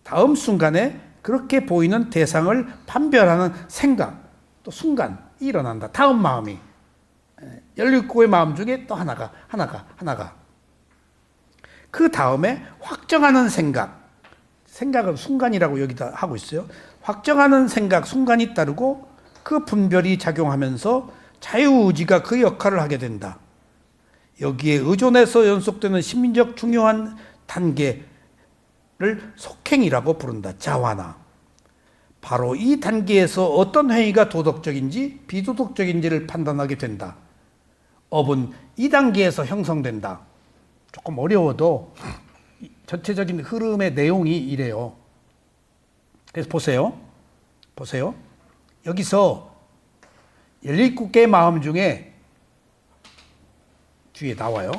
다음 순간에 그렇게 보이는 대상을 판별하는 생각, 또 순간이 일어난다. 다음 마음이. 17개의 마음 중에 또 하나가. 그 다음에 확정하는 생각은 순간이라고 여기다 하고 있어요. 확정하는 생각, 순간이 따르고 그 분별이 작용하면서 자유의지가 그 역할을 하게 된다. 여기에 의존해서 연속되는 심리적 중요한 단계를 속행이라고 부른다. 자화나. 바로 이 단계에서 어떤 행위가 도덕적인지 비도덕적인지를 판단하게 된다. 업은 이 단계에서 형성된다. 조금 어려워도 전체적인 흐름의 내용이 이래요. 그래서 보세요. 여기서 17개의 마음 중에 뒤에 나와요.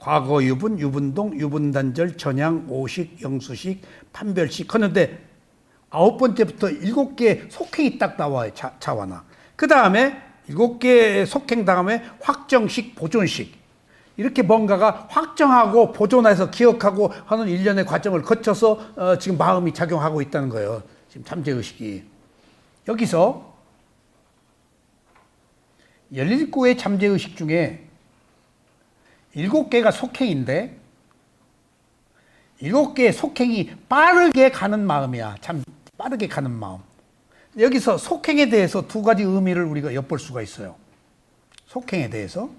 과거 유분, 유분동, 유분단절, 전향, 오식, 영수식, 판별식 하는데 9번째부터 7개의 속행이 딱 나와요. 자와나. 그 다음에 7개의 속행 다음에 확정식, 보존식. 이렇게 뭔가가 확정하고 보존해서 기억하고 하는 일련의 과정을 거쳐서 지금 마음이 작용하고 있다는 거예요. 지금 잠재의식이. 여기서 17개의 잠재의식 중에 7개가 속행인데 7개의 속행이 빠르게 가는 마음이야. 참 빠르게 가는 마음. 여기서 속행에 대해서 두 가지 의미를 우리가 엿볼 수가 있어요. 속행에 대해서.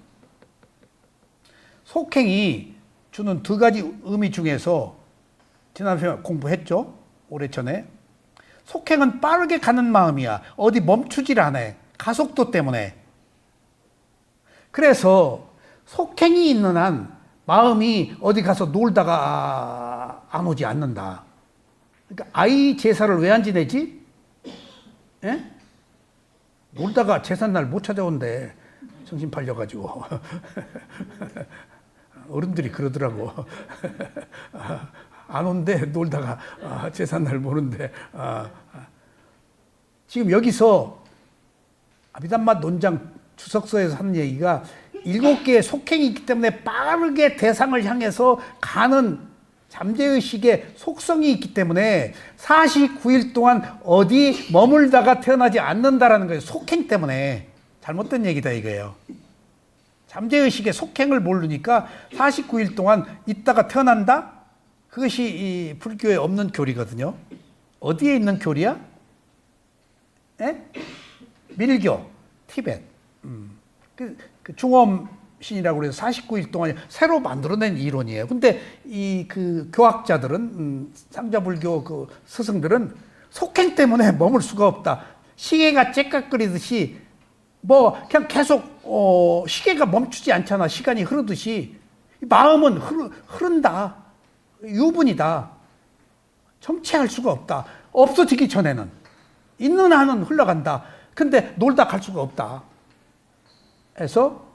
속행이 주는 두 가지 의미 중에서 지난번에 공부했죠? 오래전에. 속행은 빠르게 가는 마음이야. 어디 멈추질 않아. 가속도 때문에. 그래서 속행이 있는 한 마음이 어디 가서 놀다가 안 오지 않는다. 그러니까 아이 제사를 왜 안 지내지? 예? 놀다가 제삿날 못 찾아온대. 정신 팔려가지고. 어른들이 그러더라고. 안 온대, 놀다가. 제삿날 모른대. 지금 여기서 아비담마 논장 주석서에서 하는 얘기가 7개의 속행이 있기 때문에 빠르게 대상을 향해서 가는 잠재의식의 속성이 있기 때문에 49일 동안 어디 머물다가 태어나지 않는다라는 거예요. 속행 때문에. 잘못된 얘기다 이거예요. 잠재의식의 속행을 모르니까 49일 동안 있다가 태어난다? 그것이 이 불교에 없는 교리거든요. 어디에 있는 교리야? 에? 밀교, 티벳. 그 중엄신이라고 해서 49일 동안 새로 만들어낸 이론이에요. 근데 이 그 교학자들은 상자불교 그 스승들은 속행 때문에 머물 수가 없다. 시계가 째깍거리듯이 뭐 그냥 계속 시계가 멈추지 않잖아. 시간이 흐르듯이 마음은 흐른다. 유분이다. 정체할 수가 없다. 없어지기 전에는 있는 한은 흘러간다. 근데 놀다 갈 수가 없다. 해서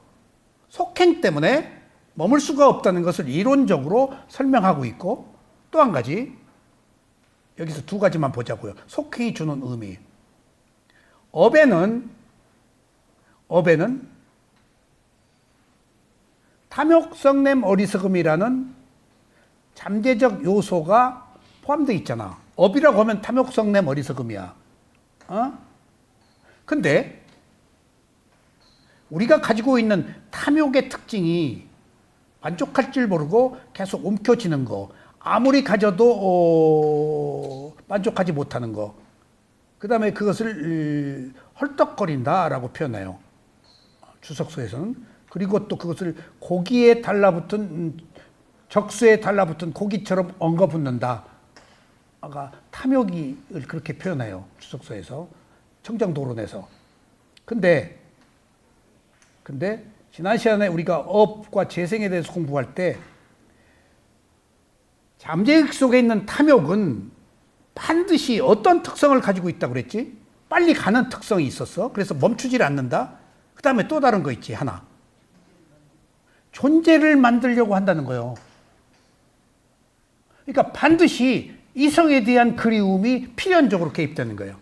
속행 때문에 머물 수가 없다는 것을 이론적으로 설명하고 있고, 또 한 가지 여기서 두 가지만 보자고요. 속행이 주는 의미. 업에는 탐욕성냄 어리석음이라는 잠재적 요소가 포함되어 있잖아. 업이라고 하면 탐욕성냄 어리석음이야. 근데 우리가 가지고 있는 탐욕의 특징이 만족할 줄 모르고 계속 움켜쥐는 거, 아무리 가져도 만족하지 못하는 거, 그 다음에 그것을 헐떡거린다라고 표현해요. 주석서에서는. 그리고 또 그것을 고기에 달라붙은, 적수에 달라붙은 고기처럼 엉거붙는다. 아까 탐욕을 그렇게 표현해요. 주석서에서. 청정도론에서. 근데 지난 시간에 우리가 업과 재생에 대해서 공부할 때 잠재의식 속에 있는 탐욕은 반드시 어떤 특성을 가지고 있다고 그랬지? 빨리 가는 특성이 있었어. 그래서 멈추질 않는다. 그 다음에 또 다른 거 있지, 하나. 존재를 만들려고 한다는 거예요. 그러니까 반드시 이성에 대한 그리움이 필연적으로 개입되는 거예요.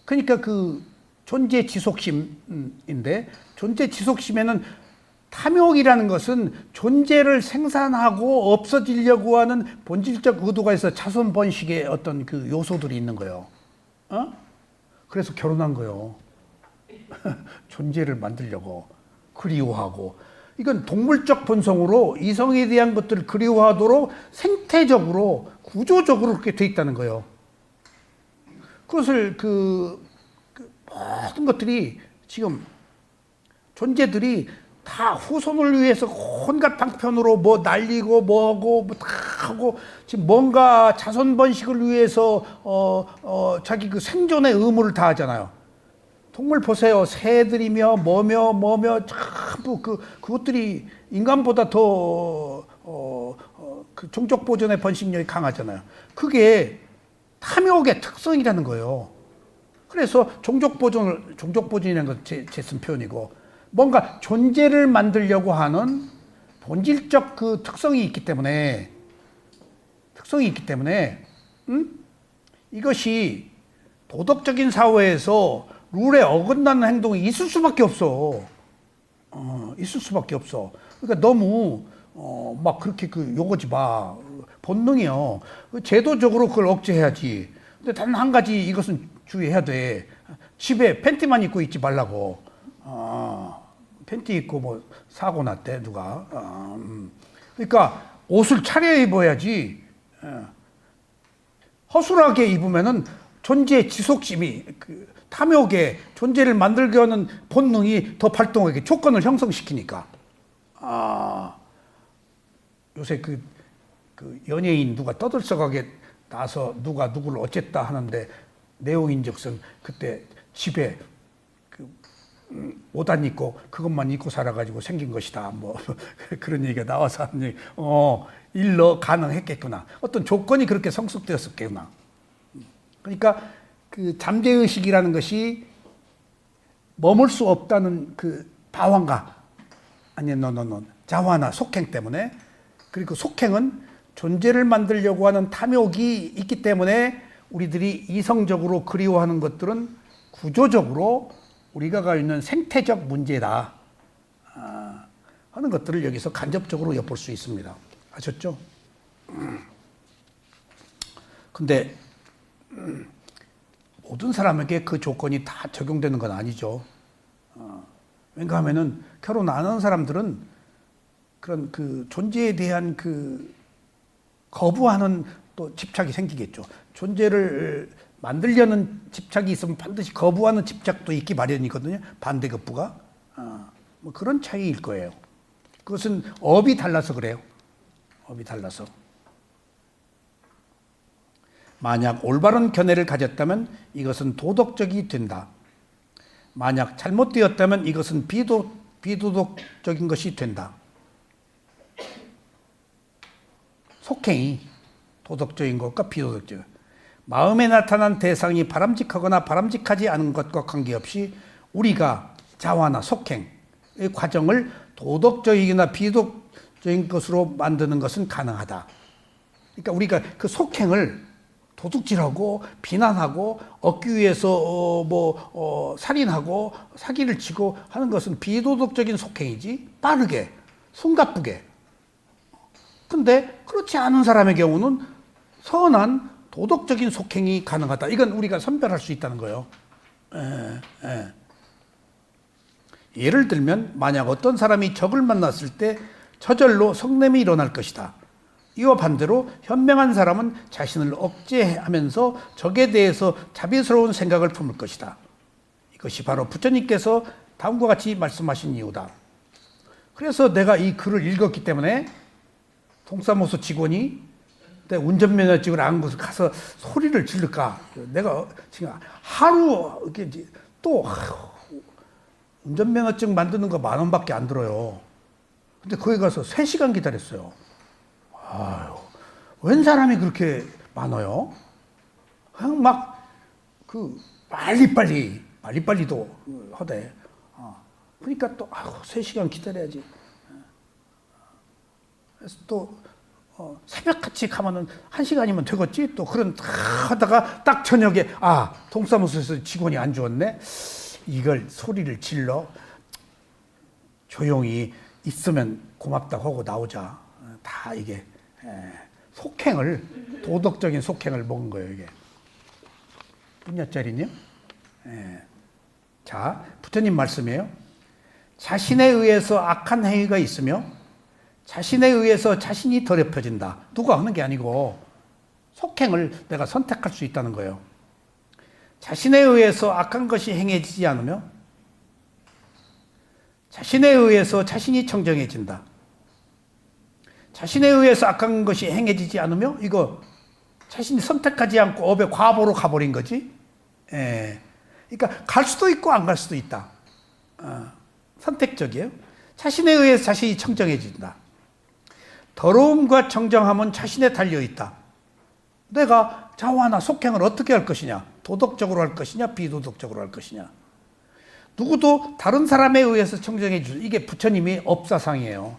그러니까 그 존재 지속심인데, 존재 지속심에는 탐욕이라는 것은 존재를 생산하고 없어지려고 하는 본질적 의도가 있어. 자손 번식의 어떤 그 요소들이 있는 거예요. 그래서 결혼한 거예요. 존재를 만들려고. 그리워하고. 이건 동물적 본성으로 이성에 대한 것들을 그리워하도록 생태적으로, 구조적으로 그렇게 돼 있다는 거예요. 그것을 모든 것들이 지금 존재들이 다 후손을 위해서 온갖 방편으로 뭐 날리고 뭐하고 뭐 다 하고 지금 뭔가 자손 번식을 위해서 자기 그 생존의 의무를 다하잖아요. 동물 보세요. 새들이며 뭐며 전부 그것들이 인간보다 더 그 종족 보존의 번식력이 강하잖아요. 그게 탐욕의 특성이라는 거예요. 그래서 종족 보존이라는 건 제 쓴 표현이고, 뭔가 존재를 만들려고 하는 본질적 그 특성이 있기 때문에 이것이 도덕적인 사회에서 룰에 어긋나는 행동이 있을 수밖에 없어. 있을 수밖에 없어. 그러니까 너무 막 그렇게 요거지 마. 본능이요. 제도적으로 그걸 억제해야지. 근데 단 한 가지 이것은 주의해야 돼. 집에 팬티만 입고 있지 말라고. 팬티 입고 뭐 사고 났대 누가. 그러니까 옷을 차려입어야지. 허술하게 입으면은 존재의 지속심이 탐욕의 존재를 만들게 하는 본능이 더 발동하게 조건을 형성시키니까. 요새 그 연예인 누가 떠들썩하게 나서 누가 누구를 어쨌다 하는데 내용인즉슨 그때 집에 옷 안 입고 그것만 입고 살아가지고 생긴 것이다. 뭐 그런 얘기가 나와서 하는 얘기. 일러 가능했겠구나. 어떤 조건이 그렇게 성숙되었었겠구나. 그러니까 그 잠재의식이라는 것이 머물 수 없다는 그 방황과 아니면 자화나 속행 때문에, 그리고 속행은 존재를 만들려고 하는 탐욕이 있기 때문에 우리들이 이성적으로 그리워하는 것들은 구조적으로 우리가 가지고 있는 생태적 문제다 하는 것들을 여기서 간접적으로 엿볼 수 있습니다. 아셨죠? 근데 모든 사람에게 그 조건이 다 적용되는 건 아니죠. 왜냐 하면은 결혼 안 하는 사람들은 그런 그 존재에 대한 그 거부하는 또 집착이 생기겠죠. 존재를 만들려는 집착이 있으면 반드시 거부하는 집착도 있기 마련이거든요. 반대급부가. 뭐 그런 차이일 거예요. 그것은 업이 달라서 그래요. 업이 달라서. 만약 올바른 견해를 가졌다면 이것은 도덕적이 된다. 만약 잘못되었다면 이것은 비도덕적인 것이 된다. 속행이 도덕적인 것과 비도덕적. 마음에 나타난 대상이 바람직하거나 바람직하지 않은 것과 관계없이 우리가 자화나 속행의 과정을 도덕적이거나 비도덕적인 것으로 만드는 것은 가능하다. 그러니까 우리가 그 속행을 도둑질하고 비난하고 얻기 위해서 살인하고 사기를 치고 하는 것은 비도덕적인 속행이지, 빠르게 숨가쁘게. 근데 그렇지 않은 사람의 경우는 선한 도덕적인 속행이 가능하다. 이건 우리가 선별할 수 있다는 거예요. 예를 들면 만약 어떤 사람이 적을 만났을 때 저절로 성냄이 일어날 것이다. 이와 반대로 현명한 사람은 자신을 억제하면서 적에 대해서 자비스러운 생각을 품을 것이다. 이것이 바로 부처님께서 다음과 같이 말씀하신 이유다. 그래서 내가 이 글을 읽었기 때문에 동사무소 직원이 내 운전면허증을 안 것을 가서 소리를 지를까? 내가 지금 하루 이렇게 또 운전면허증 만드는 거 10,000원밖에 안 들어요. 근데 거기 가서 3시간 기다렸어요. 아유, 웬 사람이 그렇게 많아요? 그냥 막 빨리빨리도 하대. 그러니까 또 3시간 기다려야지. 그래서 또 새벽같이 가면은 1시간이면 되겠지? 또 그런 하다가 딱 저녁에 동사무소에서 직원이 안 주었네? 이걸 소리를 질러 조용히 있으면 고맙다고 하고 나오자. 다 이게 속행을, 도덕적인 속행을 먹은 거예요, 이게. 몇 자리냐? 자, 부처님 말씀이에요. 자신에 의해서 악한 행위가 있으며 자신에 의해서 자신이 더럽혀진다. 누가 하는 게 아니고 속행을 내가 선택할 수 있다는 거예요. 자신에 의해서 악한 것이 행해지지 않으며 자신에 의해서 자신이 청정해진다. 자신에 의해서 악한 것이 행해지지 않으며 이거 자신이 선택하지 않고 업의 과보로 가버린 거지. 그러니까 갈 수도 있고 안 갈 수도 있다. 선택적이에요. 자신에 의해서 자신이 청정해진다. 더러움과 정정함은 자신에 달려있다. 내가 자화나 속행을 어떻게 할 것이냐? 도덕적으로 할 것이냐? 비도덕적으로 할 것이냐? 누구도 다른 사람에 의해서 청정해 줄, 이게 부처님의 업사상이에요.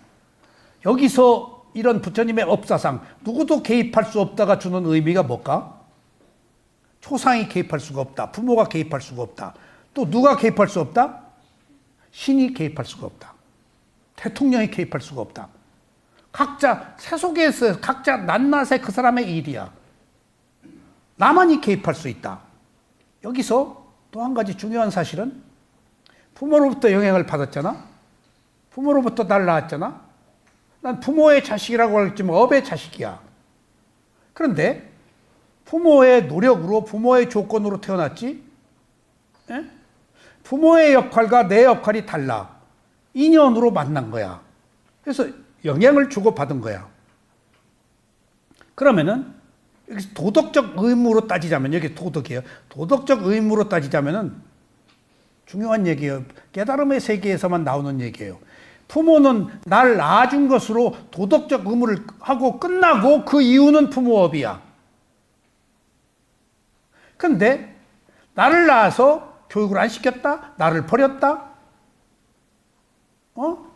여기서 이런 부처님의 업사상, 누구도 개입할 수 없다가 주는 의미가 뭘까? 초상이 개입할 수가 없다. 부모가 개입할 수가 없다. 또 누가 개입할 수 없다? 신이 개입할 수가 없다. 대통령이 개입할 수가 없다. 각자 세속에서 각자 낱낱의 그 사람의 일이야. 나만이 개입할 수 있다. 여기서 또 한 가지 중요한 사실은 부모로부터 영향을 받았잖아. 부모로부터 날 낳았잖아. 난 부모의 자식이라고 하겠지만 업의 자식이야. 그런데 부모의 노력으로 부모의 조건으로 태어났지. 에? 부모의 역할과 내 역할이 달라. 인연으로 만난 거야. 그래서 영향을 주고받은 거야. 그러면은 여기서 도덕적 의무로 따지자면, 여기 도덕이에요. 도덕적 의무로 따지자면은 중요한 얘기예요. 깨달음의 세계에서만 나오는 얘기예요. 부모는 날 낳아준 것으로 도덕적 의무를 하고 끝나고 그 이유는 부모업이야. 근데 나를 낳아서 교육을 안 시켰다? 나를 버렸다?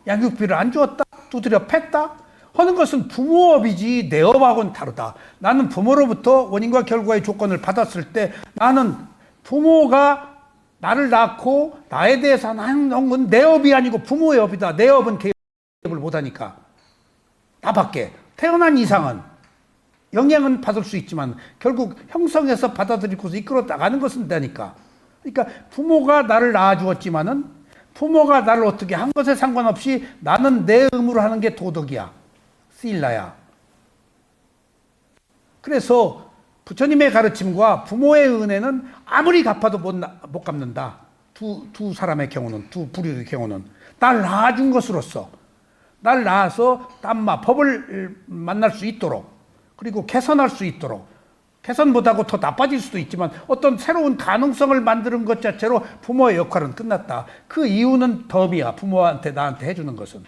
양육비를 안 주었다? 두드려 팼다? 하는 것은 부모업이지 내 업하고는 다르다. 나는 부모로부터 원인과 결과의 조건을 받았을 때 나는 부모가 나를 낳고 나에 대해서 하는 건 내 업이 아니고 부모의 업이다. 내 업은 개입을 못하니까. 나밖에. 태어난 이상은 영향은 받을 수 있지만 결국 형성해서 받아들이고서 이끌어 나가는 것은 되니까. 그러니까 부모가 나를 낳아주었지만은 부모가 나를 어떻게 한 것에 상관없이 나는 내 의무로 하는 게 도덕이야. 스일라야. 그래서 부처님의 가르침과 부모의 은혜는 아무리 갚아도 못 갚는다. 두 사람의 경우는, 두 부류의 경우는. 날 낳아준 것으로서, 날 낳아서 땀마, 법을 만날 수 있도록, 그리고 개선할 수 있도록, 개선 못하고 더 나빠질 수도 있지만 어떤 새로운 가능성을 만드는 것 자체로 부모의 역할은 끝났다. 그 이유는 덕이야. 부모한테 나한테 해주는 것은.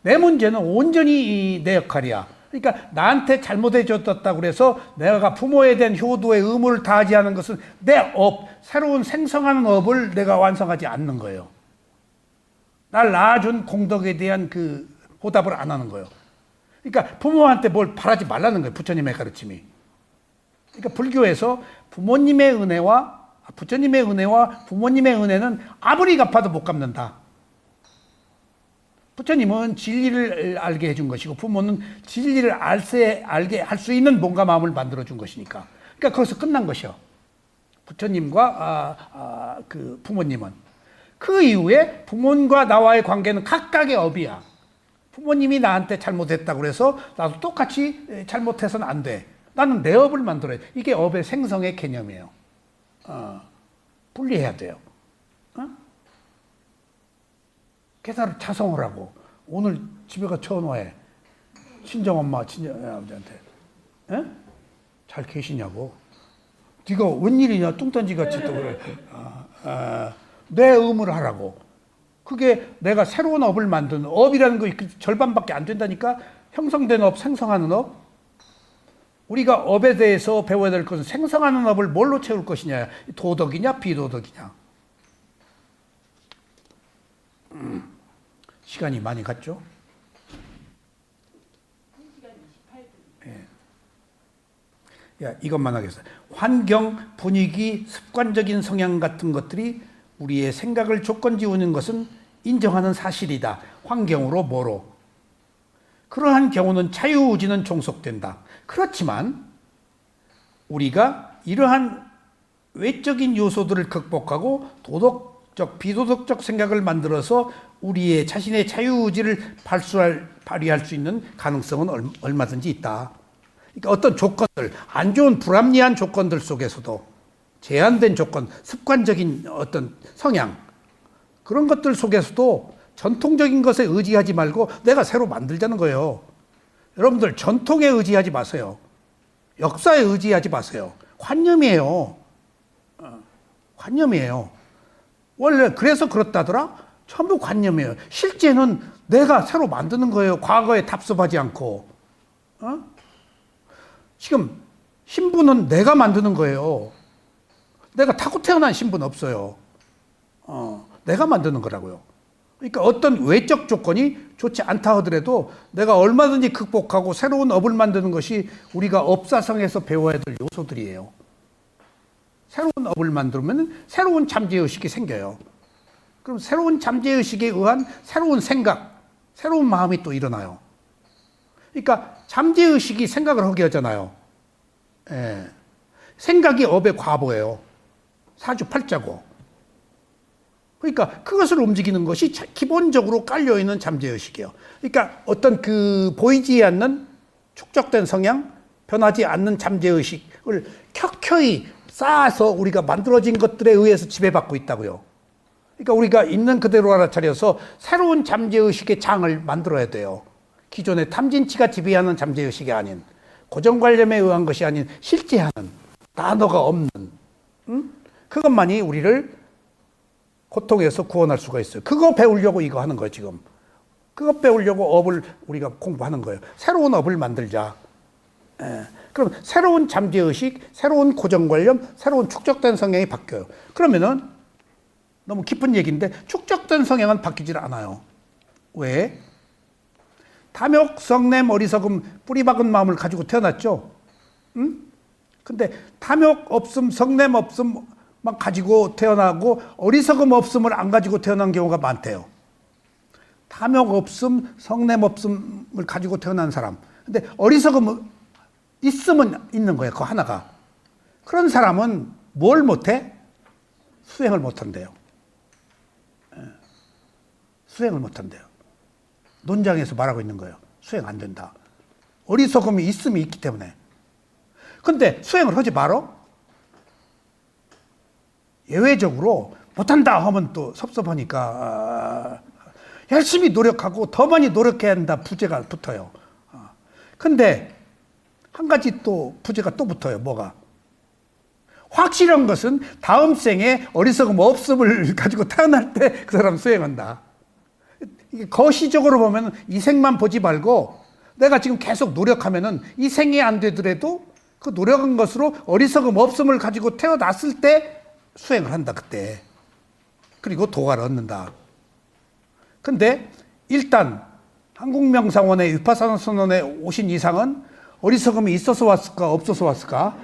내 문제는 온전히 내 역할이야. 그러니까 나한테 잘못해줬다고 그래서 내가 부모에 대한 효도의 의무를 다하지 않은 것은 내 업, 새로운 생성하는 업을 내가 완성하지 않는 거예요. 날 낳아준 공덕에 대한 그 보답을 안 하는 거예요. 그러니까 부모한테 뭘 바라지 말라는 거예요. 부처님의 가르침이. 그러니까 불교에서 부모님의 은혜와 부처님의 은혜와 부모님의 은혜는 아무리 갚아도 못 갚는다. 부처님은 진리를 알게 해준 것이고 부모는 진리를 알게 할 수 있는 몸과 마음을 만들어준 것이니까. 그러니까 거기서 끝난 것이요. 부처님과 그 부모님은. 그 이후에 부모님과 나와의 관계는 각각의 업이야. 부모님이 나한테 잘못했다고 그래서 나도 똑같이 잘못해서는 안 돼. 나는 내 업을 만들어야 돼. 이게 업의 생성의 개념이에요. 분리해야 돼요. 깨달을 자성을 하고 오늘 집에 가 전화해. 친정엄마, 친정아버지한테 잘 계시냐고. 네가 웬일이냐 뚱딴지같이 또 그래. 내 의무를 하라고. 그게 내가 새로운 업을 만드는 업이라는 거 절반밖에 안 된다니까. 형성된 업, 생성하는 업. 우리가 업에 대해서 배워야 될 것은 생성하는 업을 뭘로 채울 것이냐. 도덕이냐 비도덕이냐. 시간이 많이 갔죠? 예. 야, 이것만 하겠어요. 환경, 분위기, 습관적인 성향 같은 것들이 우리의 생각을 조건 지우는 것은 인정하는 사실이다. 환경으로 뭐로. 그러한 경우는 자유의지는 종속된다. 그렇지만 우리가 이러한 외적인 요소들을 극복하고 도덕적, 비도덕적 생각을 만들어서 우리의 자신의 자유의지를 발휘할 수 있는 가능성은 얼마든지 있다. 그러니까 어떤 조건들, 안 좋은 불합리한 조건들 속에서도 제한된 조건, 습관적인 어떤 성향, 그런 것들 속에서도 전통적인 것에 의지하지 말고 내가 새로 만들자는 거예요. 여러분들 전통에 의지하지 마세요. 역사에 의지하지 마세요. 관념이에요. 관념이에요. 원래 그래서 그렇다더라? 전부 관념이에요. 실제는 내가 새로 만드는 거예요. 과거에 답습하지 않고. 지금 신분은 내가 만드는 거예요. 내가 타고 태어난 신분 없어요. 내가 만드는 거라고요. 그러니까 어떤 외적 조건이 좋지 않다 하더라도 내가 얼마든지 극복하고 새로운 업을 만드는 것이 우리가 업사성에서 배워야 될 요소들이에요. 새로운 업을 만들면 새로운 잠재의식이 생겨요. 그럼 새로운 잠재의식에 의한 새로운 생각, 새로운 마음이 또 일어나요. 그러니까 잠재의식이 생각을 하게 하잖아요. 예. 생각이 업의 과보예요. 사주팔자고. 그러니까 그것을 움직이는 것이 기본적으로 깔려있는 잠재의식이에요. 그러니까 어떤 보이지 않는 축적된 성향, 변하지 않는 잠재의식을 켜켜이 쌓아서 우리가 만들어진 것들에 의해서 지배받고 있다고요. 그러니까 우리가 있는 그대로 알아차려서 새로운 잠재의식의 장을 만들어야 돼요. 기존의 탐진치가 지배하는 잠재의식이 아닌, 고정관념에 의한 것이 아닌 실제하는, 단어가 없는, 그것만이 우리를 고통에서 구원할 수가 있어요. 그거 배우려고 이거 하는 거예요, 지금. 그거 배우려고 업을 우리가 공부하는 거예요. 새로운 업을 만들자. 그럼 새로운 잠재의식, 새로운 고정관념, 새로운 축적된 성향이 바뀌어요. 그러면은 너무 깊은 얘기인데 축적된 성향은 바뀌질 않아요. 왜? 탐욕, 성냄, 어리석음, 뿌리박은 마음을 가지고 태어났죠. 근데 탐욕 없음, 성냄 없음만 가지고 태어나고 어리석음 없음을 안 가지고 태어난 경우가 많대요. 탐욕 없음, 성냄 없음을 가지고 태어난 사람. 근데 어리석음 있으면 있는 거예요. 그거 하나가. 그런 사람은 뭘 못해? 수행을 못한대요. 수행을 못한대요. 논장에서 말하고 있는 거예요. 수행 안 된다. 어리석음이 있음이 있기 때문에. 근데 수행을 하지 말어? 예외적으로 못한다 하면 또 섭섭하니까 열심히 노력하고 더 많이 노력해야 한다 부제가 붙어요. 근데 한 가지 또 부제가 또 붙어요. 뭐가? 확실한 것은 다음 생에 어리석음 없음을 가지고 태어날 때 그 사람 수행한다. 거시적으로 보면 이 생만 보지 말고 내가 지금 계속 노력하면은 이 생이 안 되더라도 그 노력한 것으로 어리석음 없음을 가지고 태어났을 때 수행을 한다, 그때. 그리고 도가를 얻는다. 근데 일단 한국명상원의 위파사나 선원에 오신 이상은 어리석음이 있어서 왔을까, 없어서 왔을까?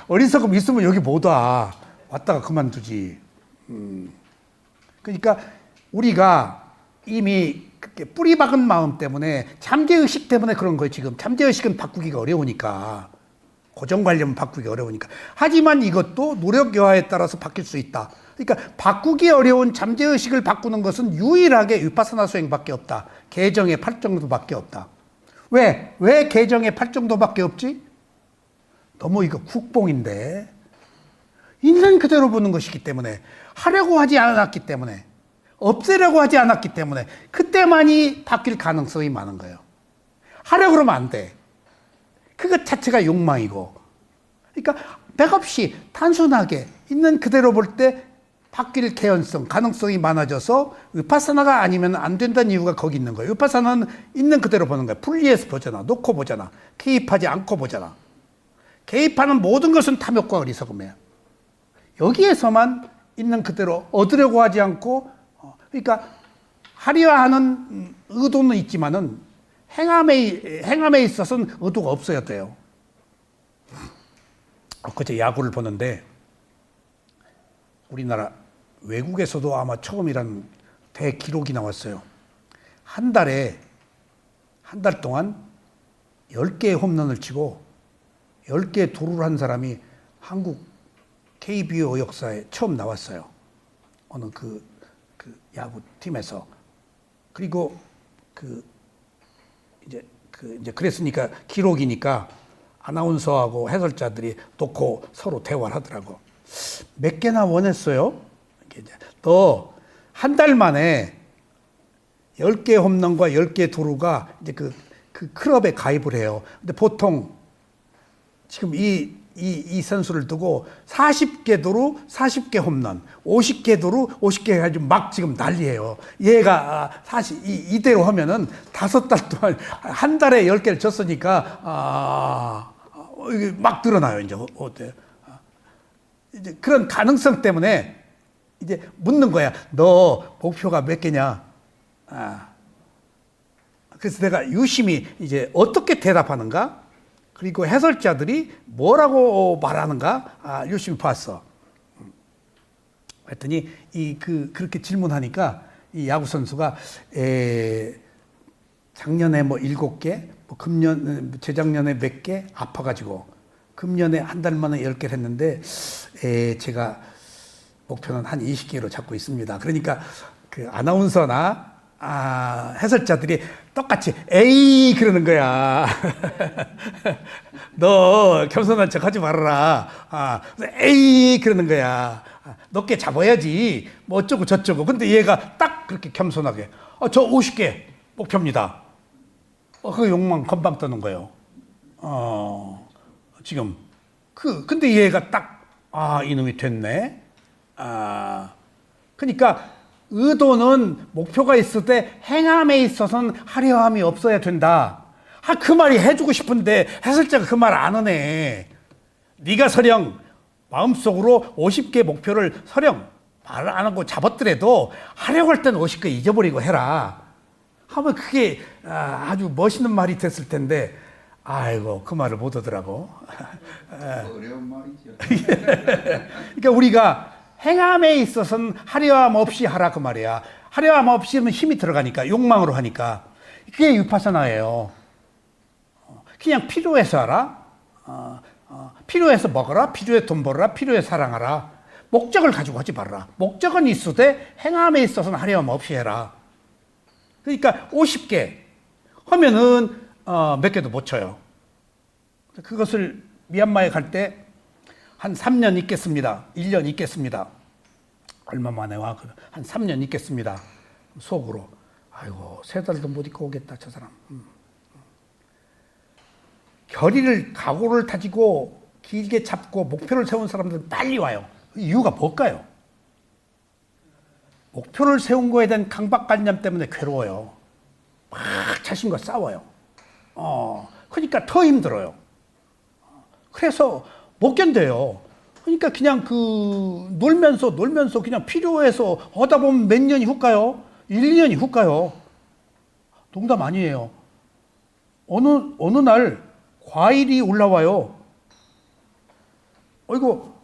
어리석음 있으면 여기 못 와. 왔다가 그만두지. 그러니까 우리가 이미 뿌리박은 마음 때문에 잠재의식 때문에 그런 거예요. 지금 잠재의식은 바꾸기가 어려우니까, 고정관념은 바꾸기 어려우니까. 하지만 이것도 노력 여하에 따라서 바뀔 수 있다. 그러니까 바꾸기 어려운 잠재의식을 바꾸는 것은 유일하게 위파사나 수행밖에 없다. 개정의 8정도밖에 없다. 왜 개정의 8정도밖에 없지? 너무 이거 국뽕인데 있는 그대로 보는 것이기 때문에, 하려고 하지 않았기 때문에, 없애려고 하지 않았기 때문에 그때만이 바뀔 가능성이 많은 거예요. 하려고 그러면 안 돼. 그것 자체가 욕망이고. 그러니까 맥없이 단순하게 있는 그대로 볼 때 바뀔 개연성, 가능성이 많아져서 위파사나가 아니면 안 된다는 이유가 거기 있는 거예요. 위파사나는 있는 그대로 보는 거예요. 분리해서 보잖아. 놓고 보잖아. 개입하지 않고 보잖아. 개입하는 모든 것은 탐욕과 어리석음이에요. 여기에서만 있는 그대로 얻으려고 하지 않고, 그러니까 하려 하는 의도는 있지만은 행함에 있어서는 의도가 없어야 돼요. 그제 야구를 보는데 우리나라 외국에서도 아마 처음이란 대기록이 나왔어요. 한 달 동안 10개의 홈런을 치고 10개의 도루를 한 사람이 한국 KBO 역사에 처음 나왔어요. 어느 그 야구팀에서. 그리고 이제 그랬으니까 기록이니까 아나운서하고 해설자들이 놓고 서로 대화를 하더라고. 몇 개나 원했어요? 너 한 달 만에 10개 홈런과 10개 도루가 이제 그 클럽에 가입을 해요. 근데 보통 지금 이 선수를 두고 40개 도루, 40개 홈런, 50개 도루, 50개 해가지고 막 지금 난리예요. 얘가 사실 이대로 하면은 5달 동안 한 달에 10개를 쳤으니까 이게 막 늘어나요. 이제 어때요? 이제 그런 가능성 때문에 이제 묻는 거야. 너 목표가 몇 개냐? 그래서 내가 유심히 이제 어떻게 대답하는가, 그리고 해설자들이 뭐라고 말하는가, 유심히 봤어. 그랬더니 그렇게 질문하니까 이 야구 선수가 작년에 뭐 7개, 뭐 재작년에 몇 개 아파가지고 금년에 한 달 만에 10개를 했는데 제가 목표는 한 20개로 잡고 있습니다. 그러니까 그 아나운서나 해설자들이 똑같이 에이 그러는 거야. 너 겸손한 척 하지 말아라. 에이 그러는 거야. 높게 잡아야지. 뭐 어쩌고 저쩌고. 근데 얘가 딱 그렇게 겸손하게 저 50개 목표입니다. 그 욕망 건방 떠는 거예요. 지금 근데 얘가 딱 이놈이 됐네. 그러니까 의도는 목표가 있을 때 행함에 있어서는 하려함이 없어야 된다. 그 말이 해주고 싶은데 해설자가 그 말 안 하네. 네가 설령 마음속으로 50개 목표를 설령 말을 안 하고 잡았더라도 하려고 할 때는 50개 잊어버리고 해라 하면 그게 아주 멋있는 말이 됐을 텐데 아이고 그 말을 못 하더라고. 어려운 말이죠. 그러니까 우리가 행함에 있어서는 하려함 없이 하라 그 말이야. 하려함 없이는 힘이 들어가니까 욕망으로 하니까 그게 위파사나예요. 그냥 필요해서 하라. 필요해서 먹어라. 필요해 돈 벌어라. 필요해 사랑하라. 목적을 가지고 하지 말라. 목적은 있으되 행함에 있어서는 하려함 없이 해라. 그러니까 50개 하면은 몇 개도 못 쳐요. 그것을 미얀마에 갈 때 한 3년 있겠습니다. 1년 있겠습니다. 얼마 만에 와? 한 3년 있겠습니다. 속으로. 아이고 3달도 못 있고 오겠다 저 사람. 결의를 각오를 다지고 길게 잡고 목표를 세운 사람들은 빨리 와요. 이유가 뭘까요? 목표를 세운 거에 대한 강박관념 때문에 괴로워요. 막 자신과 싸워요. 그러니까 더 힘들어요. 그래서 못 견뎌요. 그러니까 그냥 놀면서 그냥 필요해서 하다 보면 몇 년이 훅 가요. 1, 2년이 훅 가요. 농담 아니에요. 어느 날 과일이 올라와요. 이거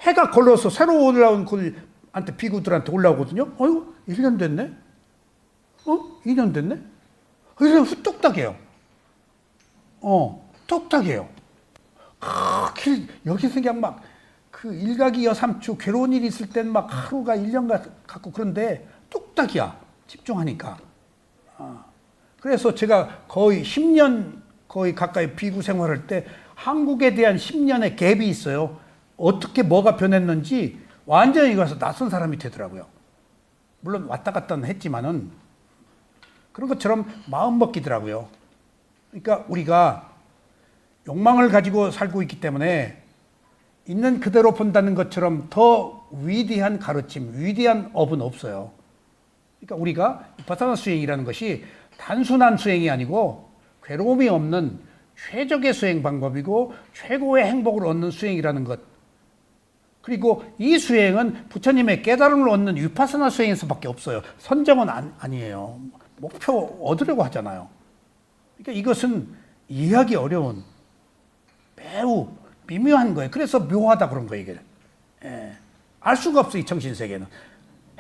해가 걸려서 새로 올라온 굴한테 비구들한테 올라오거든요. 1년 됐네? 2년 됐네? 그래서 후뚝딱해요. 뚝딱해요. 여기서 그냥 막 일각이 여삼추 괴로운 일이 있을 땐 막 하루가 1년 같고 그런데 뚝딱이야. 집중하니까. 그래서 제가 거의 10년 거의 가까이 비구 생활할 때 한국에 대한 10년의 갭이 있어요. 어떻게 뭐가 변했는지 완전히 가서 낯선 사람이 되더라고요. 물론 왔다 갔다 했지만은 그런 것처럼 마음 먹기더라고요. 그러니까 우리가 욕망을 가지고 살고 있기 때문에 있는 그대로 본다는 것처럼 더 위대한 가르침, 위대한 업은 없어요. 그러니까 우리가 바사나 수행이라는 것이 단순한 수행이 아니고 괴로움이 없는 최적의 수행 방법이고 최고의 행복을 얻는 수행이라는 것. 그리고 이 수행은 부처님의 깨달음을 얻는 위파사나 수행에서밖에 없어요. 선정은 아니에요. 목표 얻으려고 하잖아요. 그러니까 이것은 이해하기 어려운 매우 미묘한 거예요. 그래서 묘하다 그런 거예요. 이게. 알 수가 없어 이 정신세계는.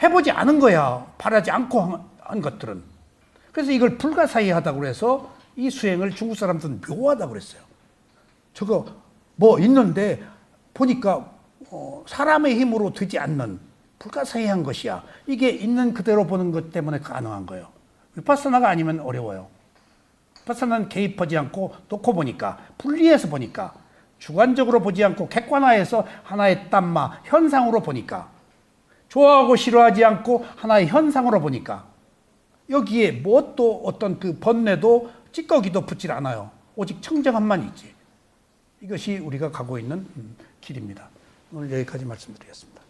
해보지 않은 거야. 바라지 않고 한 것들은. 그래서 이걸 불가사의하다고 그래서 이 수행을 중국 사람들은 묘하다고 그랬어요. 저거 뭐 있는데 보니까 사람의 힘으로 되지 않는 불가사의한 것이야. 이게 있는 그대로 보는 것 때문에 가능한 거예요. 위파사나가 아니면 어려워요. 위파사나는 개입하지 않고 놓고 보니까 분리해서 보니까 주관적으로 보지 않고 객관화해서 하나의 땀마 현상으로 보니까 좋아하고 싫어하지 않고 하나의 현상으로 보니까 여기에 뭣도 어떤 그 번뇌도 찌꺼기도 붙질 않아요. 오직 청정함만 있지. 이것이 우리가 가고 있는 길입니다. 오늘 여기까지 말씀드리겠습니다.